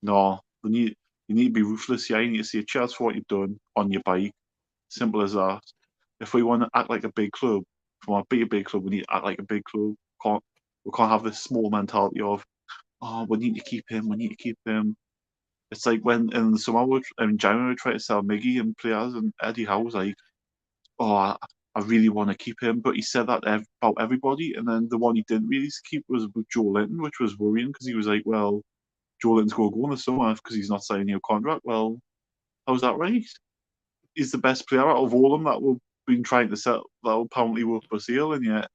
no, you need to be ruthless. Yeah, you need to say cheers for what you've done on your bike. Simple as that. If we want to act like a big club, if we want to be a big club, we need to act like a big club. We can't have this small mentality of, we need to keep him, we need to keep him. It's like when in the summer, in January, we tried to sell Miggy and players, and Eddie Howe was like, I really want to keep him, but he said that about everybody, and then the one he didn't really keep was Joe Linton, which was worrying, because he was like, well, Joe Linton's going to go in the summer because he's not signing a new contract. Well, how's that right? He's the best player out of all of them that we've been trying to sell, that apparently were for sale, and yet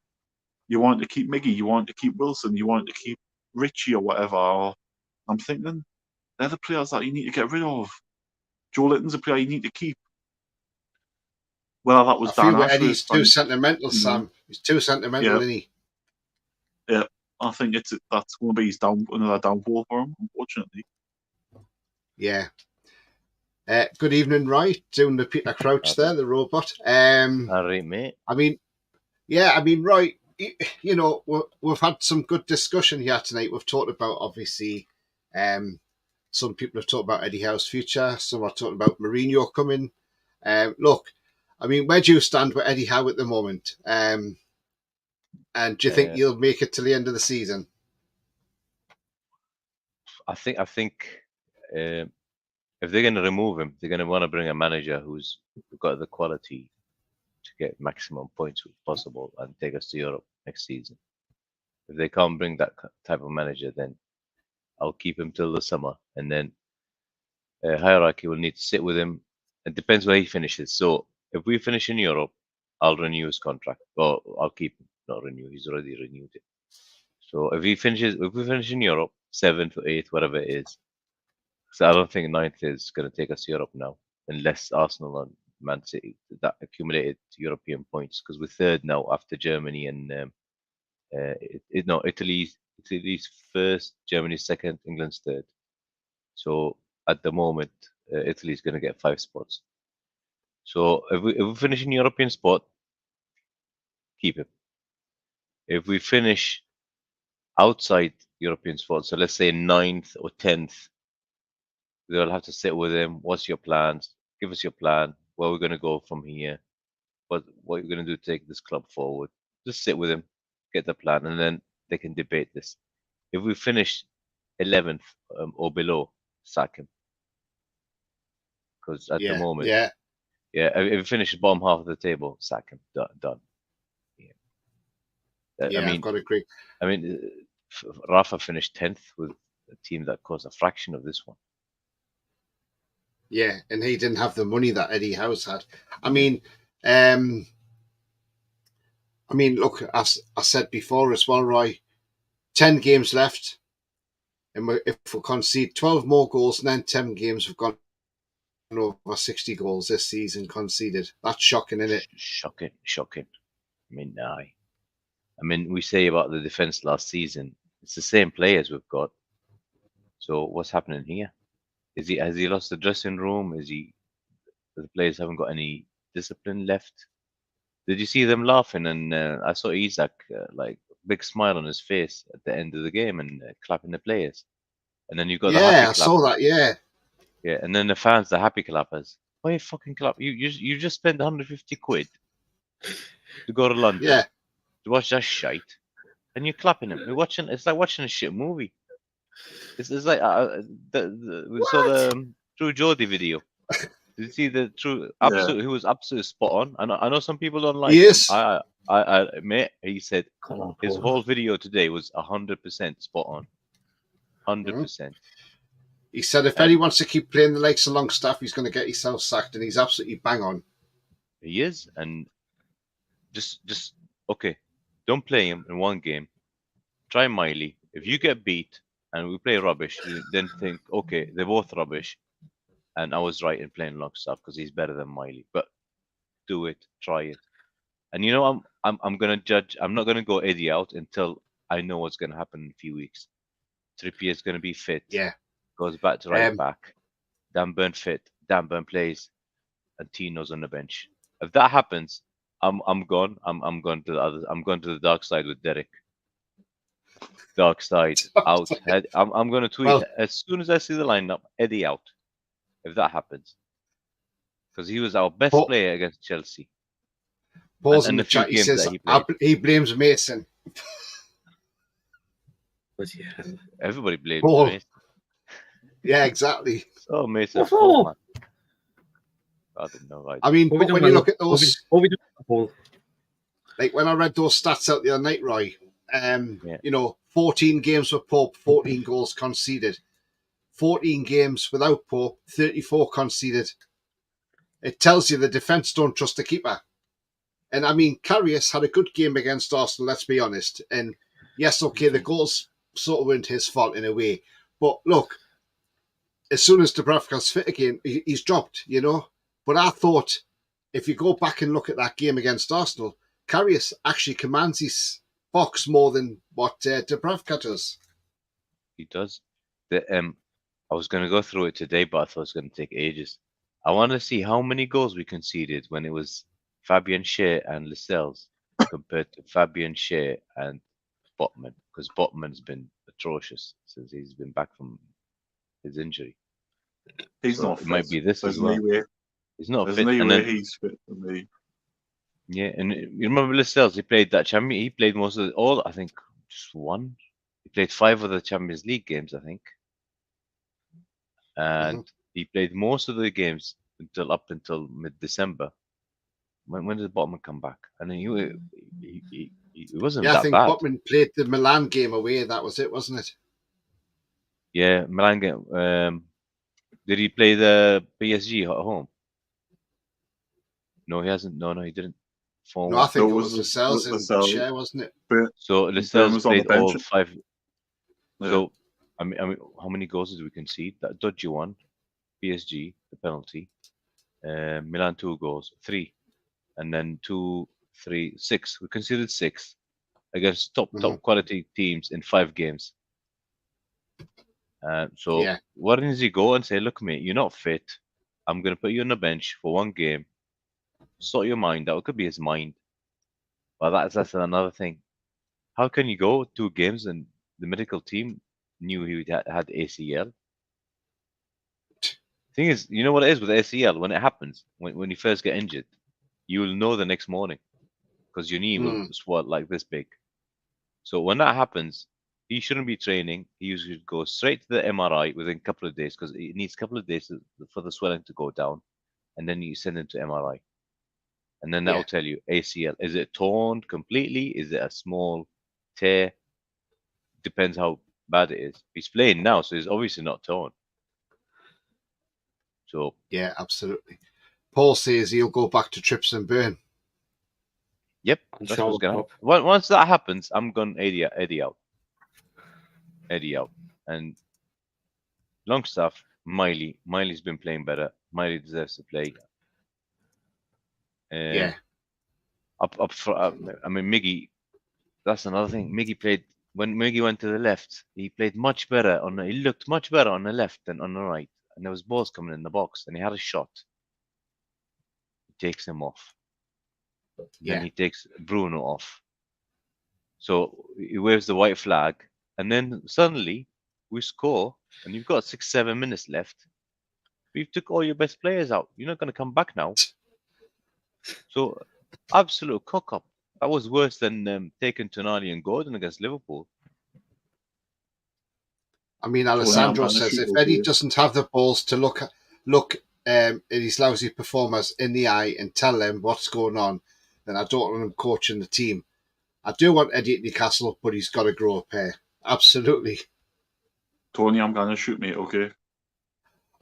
you want to keep Miggy, you want to keep Wilson, you want to keep Richie or whatever. I'm thinking, they're the players that you need to get rid of. Joe Linton's a player you need to keep. Well, that was Dan Ashworth. Eddie's too sentimental, Sam. He's too sentimental, isn't he? Yeah, I think that's going to be another downfall for him, unfortunately. Yeah. Good evening, Roy. Doing the Peter Crouch there, the robot. All right, mate. I mean, Roy, we've had some good discussion here tonight. We've talked about, obviously, some people have talked about Eddie Howe's future. Some are talking about Mourinho coming. Look, I mean, where do you stand with Eddie Howe at the moment? And do you think you'll make it to the end of the season? I think if they're going to remove him, they're going to want to bring a manager who's got the quality to get maximum points if possible and take us to Europe next season. If they can't bring that type of manager, then I'll keep him till the summer, and then hierarchy will need to sit with him. It depends where he finishes. So if we finish in Europe, I'll renew his contract, or I'll keep him, not renew. He's already renewed it. So if we finish in Europe, 7th or 8th, whatever it is. So I don't think 9th is going to take us to Europe now, unless Arsenal and Man City that accumulated European points, because we're 3rd now after Germany and Italy's 1st, Germany's 2nd, England's 3rd. So at the moment, Italy's going to get 5 spots. So if we finish in European spot, keep him. If we finish outside European sport, so let's say 9th or 10th, they'll have to sit with him. What's your plans? Give us your plan. Where we're going to go from here? What you're going to do to take this club forward? Just sit with him, get the plan, and then they can debate this. If we finish 11th or below, sack him. Because at the moment, yeah, if we finish the bottom half of the table, sack him. Done. yeah. I've got to agree. I mean, Rafa finished 10th with a team that cost a fraction of this one. Yeah, and he didn't have the money that Eddie Howe's had. I mean, look, as I said before as well, Roy, 10 games left, and if we concede 12 more goals, and then 10 games, we've gone over 60 goals this season conceded. That's shocking, isn't it? Shocking. I mean, we say about the defense last season, it's the same players we've got. So what's happening here? Has he lost the dressing room? The players haven't got any discipline left? Did you see them laughing? And I saw Isaac like big smile on his face at the end of the game and clapping the players. And then you got the happy clappers. I saw that. Yeah, and then the fans, the happy clappers. Why you fucking clap? You just spent 150 quid to go to London to watch that shite, and you're clapping him. It's like watching a shit movie. It's like we saw the True Geordie video. Did you see the True? Absolutely, he was absolutely spot on. I know some people don't like him. I admit, he said his whole video today was 100% spot on. 100%. He said if Eddie wants to keep playing the likes of Longstaff, he's going to get himself sacked, and he's absolutely bang on. He is, and just okay. Don't play him in one game. Try Miley. If you get beat and we play rubbish, then think, okay, they're both rubbish, and I was right in playing Longstaff because he's better than Miley. But do it, try it, and you know I'm gonna judge. I'm not gonna go Eddie out until I know what's gonna happen in a few weeks. Trippier is gonna be fit. Yeah. Goes back to right back. Dan Burn fit. Dan Burn plays, and Tino's on the bench. If that happens, I'm gone. I'm going to the other. I'm going to the dark side with Derek. Dark side out. I'm going to tweet as soon as I see the lineup. Eddie out. If that happens, because he was our best player against Chelsea. Paul's in the chat. He says he blames Mason. But yeah, everybody blames Paul. Mason. Yeah, exactly. Oh, Mason's fault, man. I didn't know. I mean, but when you look at those, like when I read those stats out the other night, Roy, you know, 14 games with Pope, 14 goals conceded. 14 games without Pope, 34 conceded. It tells you the defence don't trust the keeper. And I mean, Karius had a good game against Arsenal, let's be honest. And yes, okay, the goals sort of weren't his fault in a way. But look, as soon as Dubravka's fit again, he's dropped, you know. But I thought, if you go back and look at that game against Arsenal, Karius actually commands his box more than what Dubravka does. He does. I was going to go through it today, but I thought it was going to take ages. I want to see how many goals we conceded when it was Fabian Schär and Lascelles compared to Fabian Schär and Botman, because Botman's been atrocious since he's been back from his injury. He's not. It might be this as well. He's not There's fit. no way he's fit for me. Yeah, and you remember Lascelles? He played that champion. He played most of I think, just one. He played 5 of the Champions League games, I think, and he played most of the games up until mid-December. When did Botman come back? And then he wasn't that bad. Yeah, I think Botman played the Milan game away. That was it, wasn't it? Yeah, Milan game. Did he play the PSG at home? No, he hasn't. No, he didn't. No, I think it was Lascelles and Schär, wasn't it? So Lascelles played all 5. Yeah. So I mean, how many goals did we concede? That dodgy one, PSG, the penalty. Milan 2 goals, 3, and then 2, 3, 6. We conceded 6 against top quality teams in 5 games. Why didn't he go and say, "Look, mate, you're not fit. I'm going to put you on the bench for 1 game. Sort your mind out." It could be his mind, but that's another thing. How can you go 2 games and the medical team knew he had ACL? Thing is, you know what it is with ACL? When it happens, when you first get injured, you will know the next morning because your knee will swell like this big. So when that happens, he shouldn't be training. He usually go straight to the MRI within a couple of days because it needs a couple of days for the swelling to go down, and then you send him to MRI, and then that will tell you ACL. Is it torn completely? Is it a small tear? Depends how bad it is. He's playing now, so he's obviously not torn. So yeah, absolutely. Paul says he'll go back to trips and burn. yep, And that's shower what's gonna top. happen. Once that happens, I'm going Eddie out. Eddie out. And Longstaff, Miley. Miley's been playing better. Miley deserves to play. Yeah. Up front, I mean, Miggy. That's another thing. Miggy played when Miggy went to the left. He played much better he looked much better on the left than on the right. And there was balls coming in the box, and he had a shot. He takes him off. Then he takes Bruno off. So he waves the white flag, and then suddenly we score, and you've got 6-7 minutes left. We've took all your best players out. You're not going to come back now. So absolute cock up. That was worse than taking Tonali and Gordon against Liverpool. I mean, Alessandro says if Eddie doesn't have the balls to look at his lousy performers in the eye and tell them what's going on, then I don't want him coaching the team. I do want Eddie at Newcastle, but he's got to grow a pair. Absolutely. Tony, I'm going to shoot, mate, okay?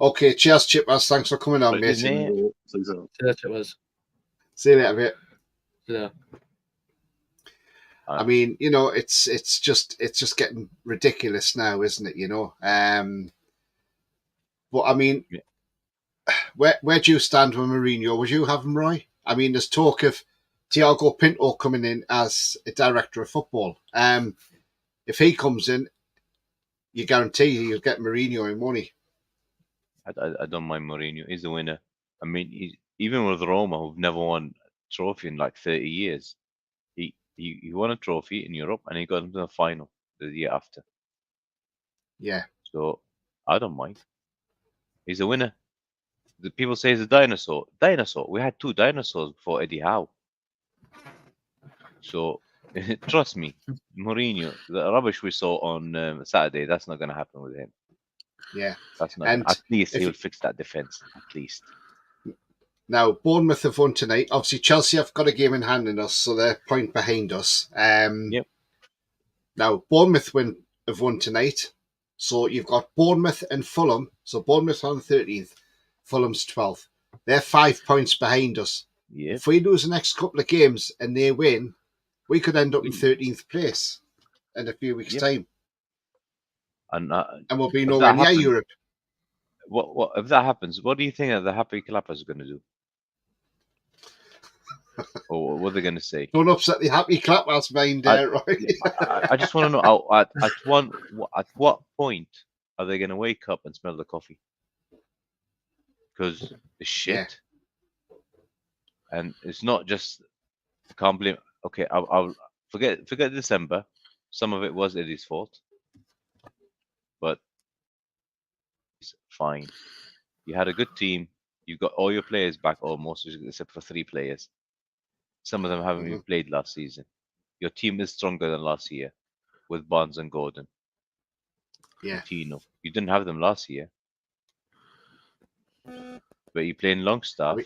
Okay, cheers, Chippers. Thanks for coming on, mate. Isn't it? See you later, mate. Yeah. I mean, you know, it's just getting ridiculous now, isn't it? You know, but I mean, where do you stand with Mourinho? Would you have him, Roy? I mean, there's talk of Thiago Pinto coming in as a director of football. If he comes in, you guarantee you'll get Mourinho in money. I don't mind Mourinho. He's the winner. I mean, even with Roma, who've never won a trophy in like 30 years, he won a trophy in Europe and he got into the final the year after. Yeah. So I don't mind. He's a winner. The people say he's a dinosaur. Dinosaur. We had 2 dinosaurs before Eddie Howe. So trust me, Mourinho, the rubbish we saw on Saturday, that's not going to happen with him. Yeah. That's not. At least he'll fix that defense. At least. Now, Bournemouth have won tonight. Obviously, Chelsea have got a game in hand in us, so they're a point behind us. Yep. Now, Bournemouth have won tonight. So you've got Bournemouth and Fulham. So Bournemouth on the 13th, Fulham's 12th. They're 5 points behind us. Yep. If we lose the next couple of games and they win, we could end up in 13th place in a few weeks' time. And we'll be nowhere near Europe. What if that happens? What do you think the happy clappers are going to do? Or what are they going to say? Don't upset the happy clappers mind there, right? I just want to know at what point are they going to wake up and smell the coffee? Because it's shit, and it's not just. I can't blame. Okay, I'll forget December. Some of it was Eddie's fault, but it's fine. You had a good team. You got all your players back almost, except for 3 players. Some of them haven't even played last season. Your team is stronger than last year with Barnes and Gordon. Yeah. Tino. You didn't have them last year. But you're playing Longstaff.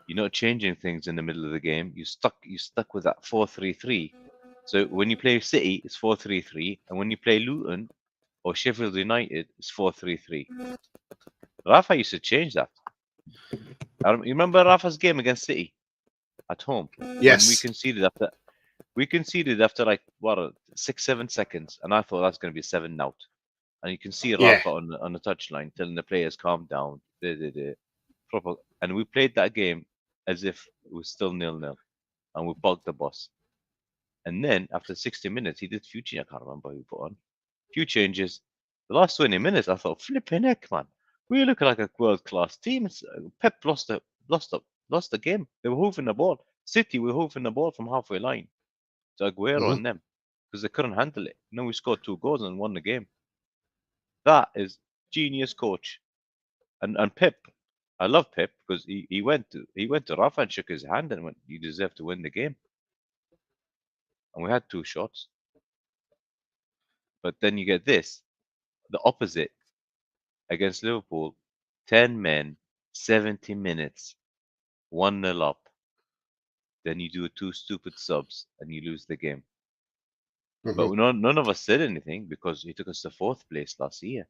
You're not changing things in the middle of the game. You stuck with that 4-3-3. So when you play City, it's 4-3-3. And when you play Luton or Sheffield United, it's 4-3-3. Rafa used to change that. You remember Rafa's game against City at home? Yes. When we conceded after like 6-7 seconds, and I thought that's going to be 7 out. And you can see Rafa on the touchline telling the players calm down. Proper, and we played that game as if it was still 0-0, and we bugged the boss. And then after 60 minutes, he did few changes. I can't remember who he put on. Few changes. The last 20 minutes, I thought, flipping heck, man. We look like a world-class team. Pep lost the game. They were hoofing the ball. City were hoofing the ball from halfway line to Aguero and them because they couldn't handle it. We scored 2 goals and won the game. That is genius coach. And Pep, I love Pep because he went to Rafa and shook his hand and went, "You deserve to win the game." And we had 2 shots. But then you get this, the opposite against Liverpool, 10 men, 70 minutes, 1-0 up. Then you do 2 stupid subs and you lose the game. Mhm. But none of us said anything because he took us to 4th place last year.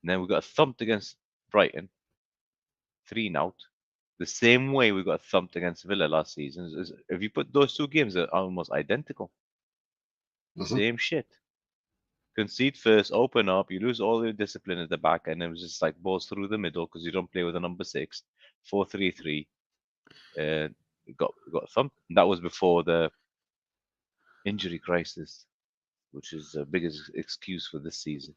And then we got thumped against Brighton, 3-0. The same way we got thumped against Villa last season. If you put those 2 games, they're almost identical. Mhm. Same shit. Concede first, open up, you lose all your discipline at the back, and it was just like balls through the middle because you don't play with a number 6. 4-3-3. Got thumped. And that was before the injury crisis, which is the biggest excuse for this season.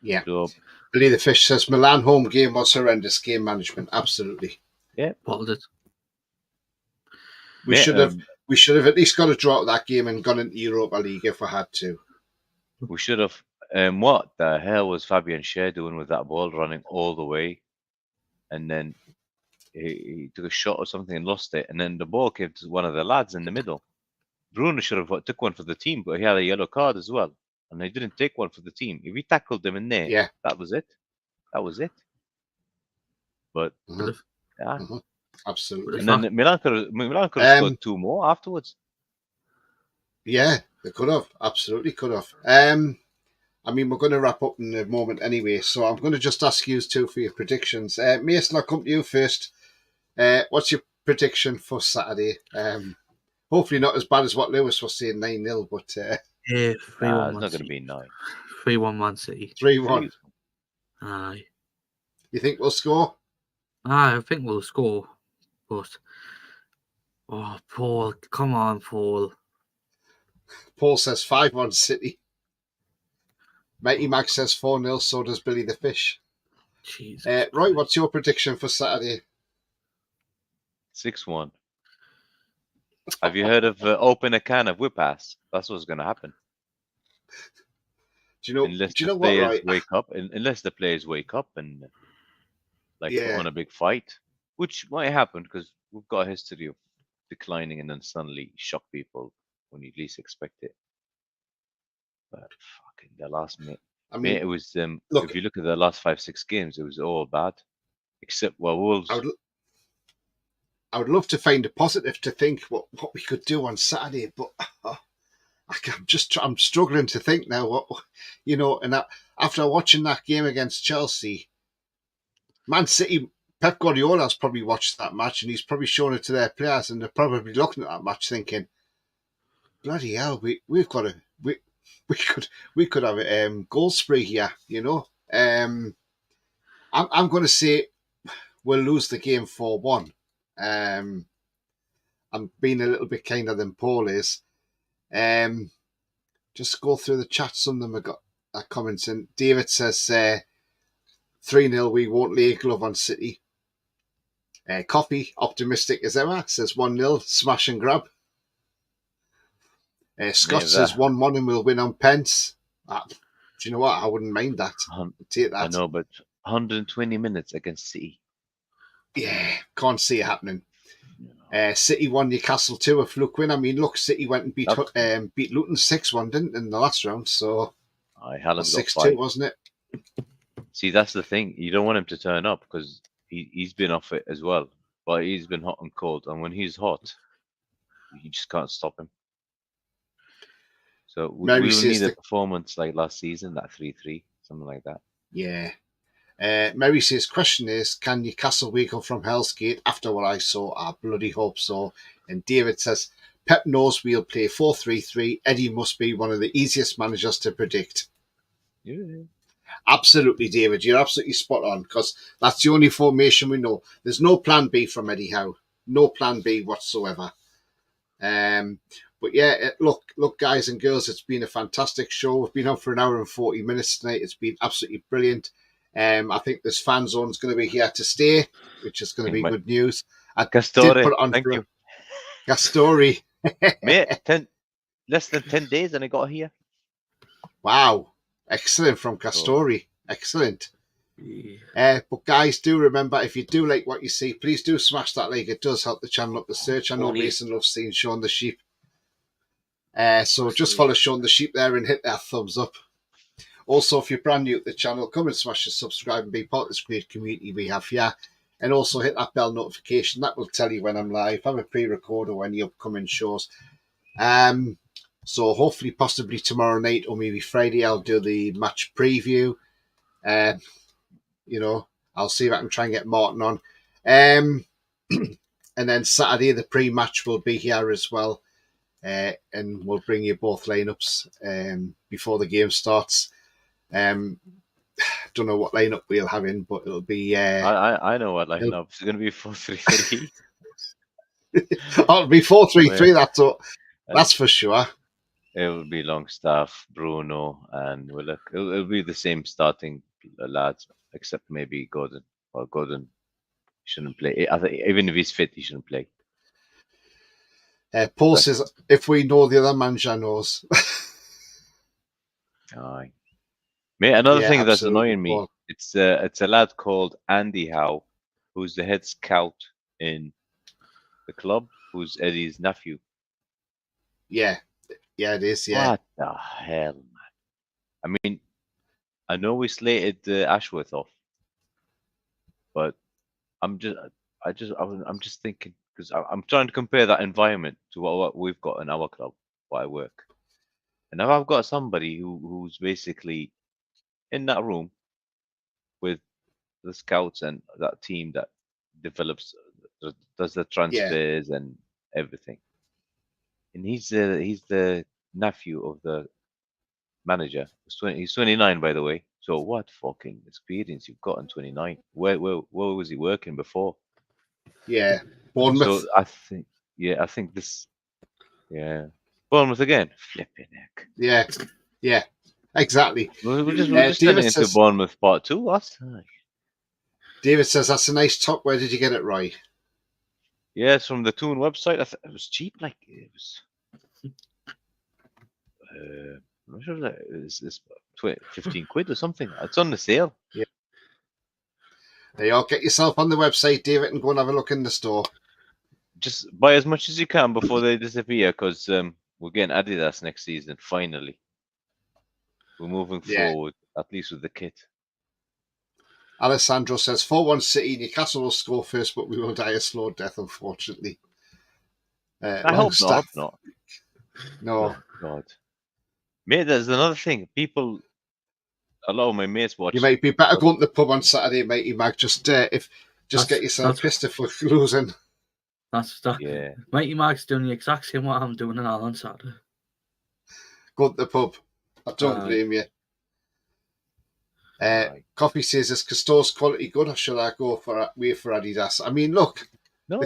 Yeah. So, Billy the Fish says Milan home game was horrendous game management. Absolutely. Bottled it. We mate, should have at least got a draw at that game and gone into Europa League if we had to. we should have. What the hell was Fabian Schär doing with that ball, running all the way, and then he took a shot or something and lost it, and then the ball came to one of the lads in the middle. Bruno should have took one for the team, but he had a yellow card as well, and he didn't take one for the team. If he tackled them in there, Yeah. that was it. That was it. But Mhm. yeah, Mhm. Absolutely. and then Milan could have scored 2 more afterwards. Yeah, they could have. Absolutely could have. I mean, we're going to wrap up in a moment anyway, so I'm going to just ask you 2 for your predictions. Mason, I'll come to you first. What's your prediction for Saturday? Hopefully not as bad as what Lewis was saying, 9-0, but Yeah, 3-1 It's Man not going to City. be 9. 3-1 Man City. 3-1. Aye. You think we'll score? I think we'll score, but Paul, come on, Paul. Paul says 5-1 City. Mighty Max says 4-0, so does Billy the Fish. Jesus. Roy, what's your prediction for Saturday? 6-1. Have you heard of open a can of whip-ass? That's what's going to happen. Do you know what, players right? wake up, unless the players wake up and put on a big fight, which might happen because we've got a history of declining and then suddenly shock people when you least expect it. But fucking the last minute. I mean, it was look, if you look at the last 5-6 games, it was all bad, except Wolves. I would love to find a positive to think what we could do on Saturday, but I'm struggling to think now. What and after watching that game against Chelsea, Man City, Pep Guardiola's probably watched that match and he's probably shown it to their players, and they're probably looking at that match thinking, "Bloody hell, we could have a goal spree here." I'm going to say we'll lose the game 4-1. I'm being a little bit kinder than Paul is. Just go through the chat. Some of them have got comments in. David says 3-0, we won't lay a glove on City. Coffee, optimistic as ever, says 1-0, smash and grab. Scott says 1-1 and we'll win on pence. Do you know what? I wouldn't mind that. Take that. I know, but 120 minutes against City. Yeah, can't see it happening. City won Newcastle 2, a fluke win. I mean, look, City went and beat Luton 6-1, didn't in the last round, so 6-2, wasn't it? See, that's the thing. You don't want him to turn up because he's been off it as well. But he's been hot and cold, and when he's hot, you just can't stop him. So we will need a performance like last season, that 3-3, something like that. Yeah. Mary says, question is, can Newcastle wake up from Hell's Gate after what I saw? I bloody hope so. And David says, Pep knows we'll play 4-3-3. Eddie must be one of the easiest managers to predict. Yeah. Absolutely, David. You're absolutely spot on, because that's the only formation we know. There's no plan B from Eddie Howe. No plan B whatsoever. But yeah, look, guys and girls, it's been a fantastic show. We've been on for an hour and 40 minutes tonight. It's been absolutely brilliant. I think this Fanzone is going to be here to stay, which is going to be good news. I Gastori, did put it on thank you. Gastori. Mate, less than 10 days, and I got here. Wow. Excellent from Castori. Excellent. Yeah. But guys, do remember, if you do like what you see, please do smash that like. It does help the channel up the search. I know Only- Mason loves seeing Sean the Sheep. So just follow Sean the Sheep there and hit that thumbs up. Also, if you're brand new to the channel, come and smash the subscribe and be part of this great community we have here. And also hit that bell notification. That will tell you when I'm live. Have a pre-record or any upcoming shows. So hopefully, possibly tomorrow night or maybe Friday, I'll do the match preview. You know, I'll see if I can try and get Martin on. And then Saturday, the pre-match will be here as well. And we'll bring you both lineups before the game starts. Don't know what lineup we'll have in, but it'll be. I know what lineup. It's going to be 4-3-3. It'll be 4-3-3. That's for sure. It will be Longstaff, Bruno, and it'll be the same starting lads, except maybe Gordon. Well, Gordon shouldn't play. I think even if he's fit, he shouldn't play. Paul says, if we know the other manager knows. Aye. Mate, another Yeah, thing that's absolutely, annoying me, Paul. it's a lad called Andy Howe, who's the head scout in the club, who's Eddie's nephew. Yeah, it is. Yeah, What the hell, man? I mean, I know we slated Ashworth off, but I'm just thinking, because I'm trying to compare that environment to what we've got in our club where I work, and if I've got somebody who's basically in that room with the scouts and that team that develops, does the transfers and everything, and he's the nephew of the manager. He's 29, by the way. So what fucking experience you've got in 29? Where was he working before? yeah. Bournemouth. So I think this, Bournemouth again. Flipping heck. Yeah, exactly. We're just turning into Bournemouth part 2. Us. David says that's a nice top. Where did you get it, Roy? Yeah, it's from the Toon website. It was cheap. Like it was. I'm not sure it's 15 quid or something. It's on the sale. Yeah. There you all get yourself on the website, David, and go and have a look in the store. Just buy as much as you can before they disappear, because we're getting Adidas next season. Finally, we're moving forward, at least with the kit. Alessandro says 4-1 City. Newcastle will score first, but we will die a slow death, unfortunately. I hope not. No. Oh, God. Mate, there's another thing. A lot of my mates watch. You might be better going to the pub on Saturday, matey Mag. Just get yourself pissed if we're losing. Yeah. Matey Mag's doing the exact same what I'm doing on Saturday. Go to the pub. I don't blame you. Coffee says, is Castor's quality good, or should I go for Adidas? I mean, look,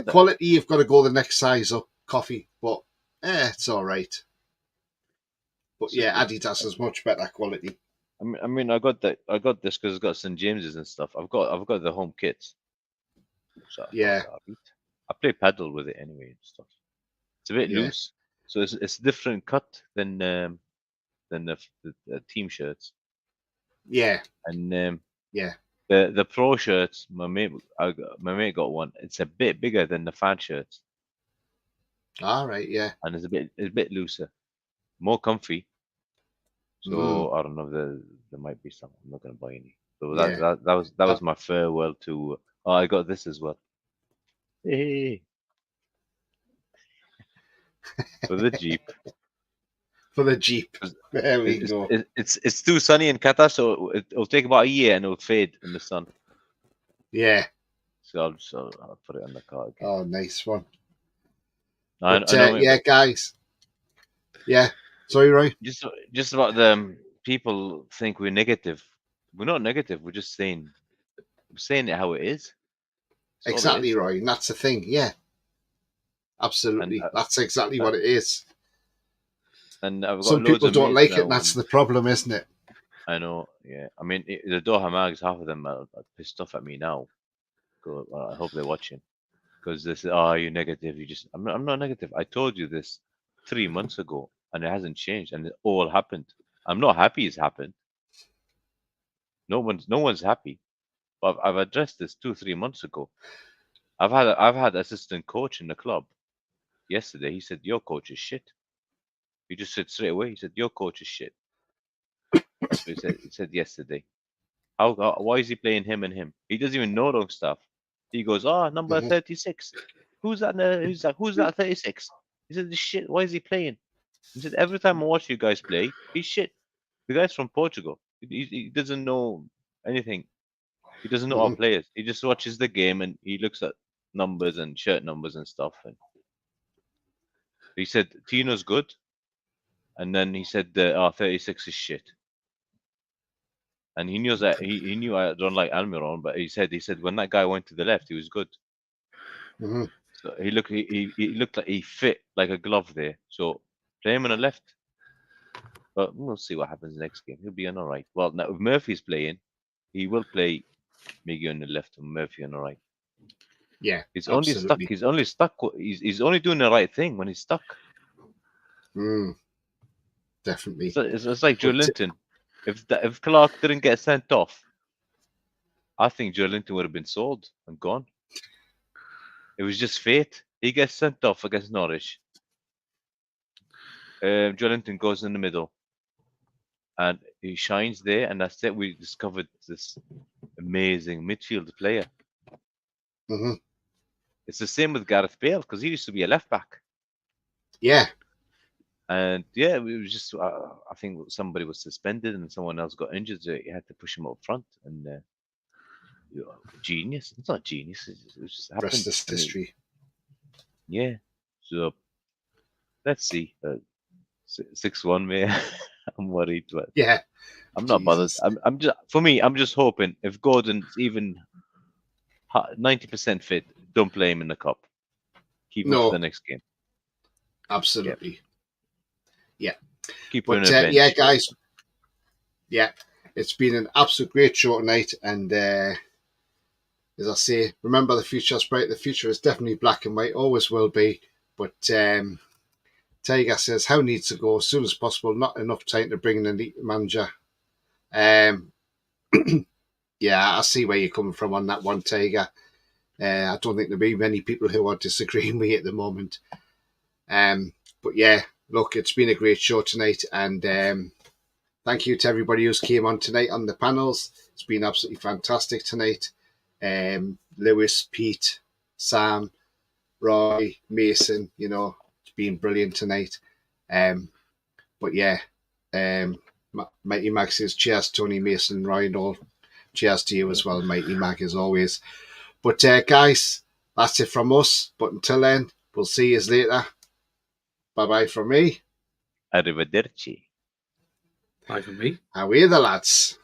quality, you've got to go the next size up, Coffee, but it's all right. But yeah, Adidas is much better quality. I mean, I got this because it's got St. James's and stuff. I've got the home kits. So I play paddle with it anyway and stuff. It's a bit loose, so it's a different cut than the team shirts. Yeah. And the pro shirts, my mate got one. It's a bit bigger than the fan shirts. All right, yeah. And it's a bit looser, more comfy. So I don't know. There might be some. I'm not going to buy any. So that was my farewell to. Oh, I got this as well. Hey. For the Jeep. For the Jeep. There we go. It's too sunny in Qatar, so it'll take about a year and it'll fade in the sun. Yeah. So I'll put it on the car again. Oh, nice one. I know, guys. Yeah. Sorry, Roy. Just about the people think we're negative. We're not negative. We're just saying it how it is. Exactly, Roy. And that's the thing. Yeah. Absolutely. That's exactly what it is. And I've got some people don't like it, and that's the problem, isn't it? I know, yeah. I mean, the Doha Mags, half of them are pissed off at me now. I hope they're watching, because they say, "Oh, you're negative." I'm not negative. I told you this 3 months ago, and it hasn't changed, and it all happened. I'm not happy it's happened. No one's happy. But I've addressed this 2-3 months ago. I've had assistant coach in the club. Yesterday, he said your coach is shit. He just said straight away. He said your coach is shit. That's what he said yesterday. Why is he playing him and him? He doesn't even know those stuff. He goes, number 36. Who's that? Who's that 36? He said, shit. Why is he playing? He said, every time I watch you guys play, he's shit. The guy's from Portugal. He doesn't know anything. He doesn't know our players. He just watches the game and he looks at numbers and shirt numbers and stuff. And he said Tino's good, and then he said 36 is shit. And he knows that he knew I don't like Almiron, but he said when that guy went to the left, he was good. So he looked like he fit like a glove there. So play him on the left. But we'll see what happens next game. He'll be on all right. Well, now if Murphy's playing, he will play Miggy on the left and Murphy on the right. Yeah, he's only stuck. He's only stuck. He's only doing the right thing when he's stuck. Definitely. It's like Joe Linton. If Clark didn't get sent off, I think Joe Linton would have been sold and gone. It was just fate. He gets sent off against Norwich. Joe Linton goes in the middle, and he shines there, and that's it. We discovered this amazing midfield player. It's the same with Gareth Bale because he used to be a left back. Yeah. And yeah, it was just I think somebody was suspended and someone else got injured, so you had to push him up front. And genius. It's not genius. It just happened. Rest is history. Yeah. So let's see. 6-1, mate. I'm worried, but yeah, I'm not bothered. I'm just hoping if Gordon's even 90% fit, don't play him in the cup. Keep him for the next game. Absolutely. Yeah. Keep him on the bench. Yeah, guys. Yeah, it's been an absolute great show tonight, and as I say, remember the future is bright. The future is definitely black and white, always will be. But Tiger says how needs to go as soon as possible. Not enough time to bring in a elite manager. Yeah, I see where you're coming from on that one, Tiger. I don't think there'll be many people who are disagreeing with you at the moment. But yeah, look, it's been a great show tonight, and thank you to everybody who's came on tonight on the panels. It's been absolutely fantastic tonight. Lewis, Pete, Sam, Roy, Mason, it's been brilliant tonight. But yeah, Mighty Mag says cheers, Tony, Mason, Roy, and all. Cheers to you as well, Mighty Mag, as always. But guys, that's it from us. But until then, we'll see you later. Bye-bye from me. Arrivederci. Bye from me. How are you, the lads?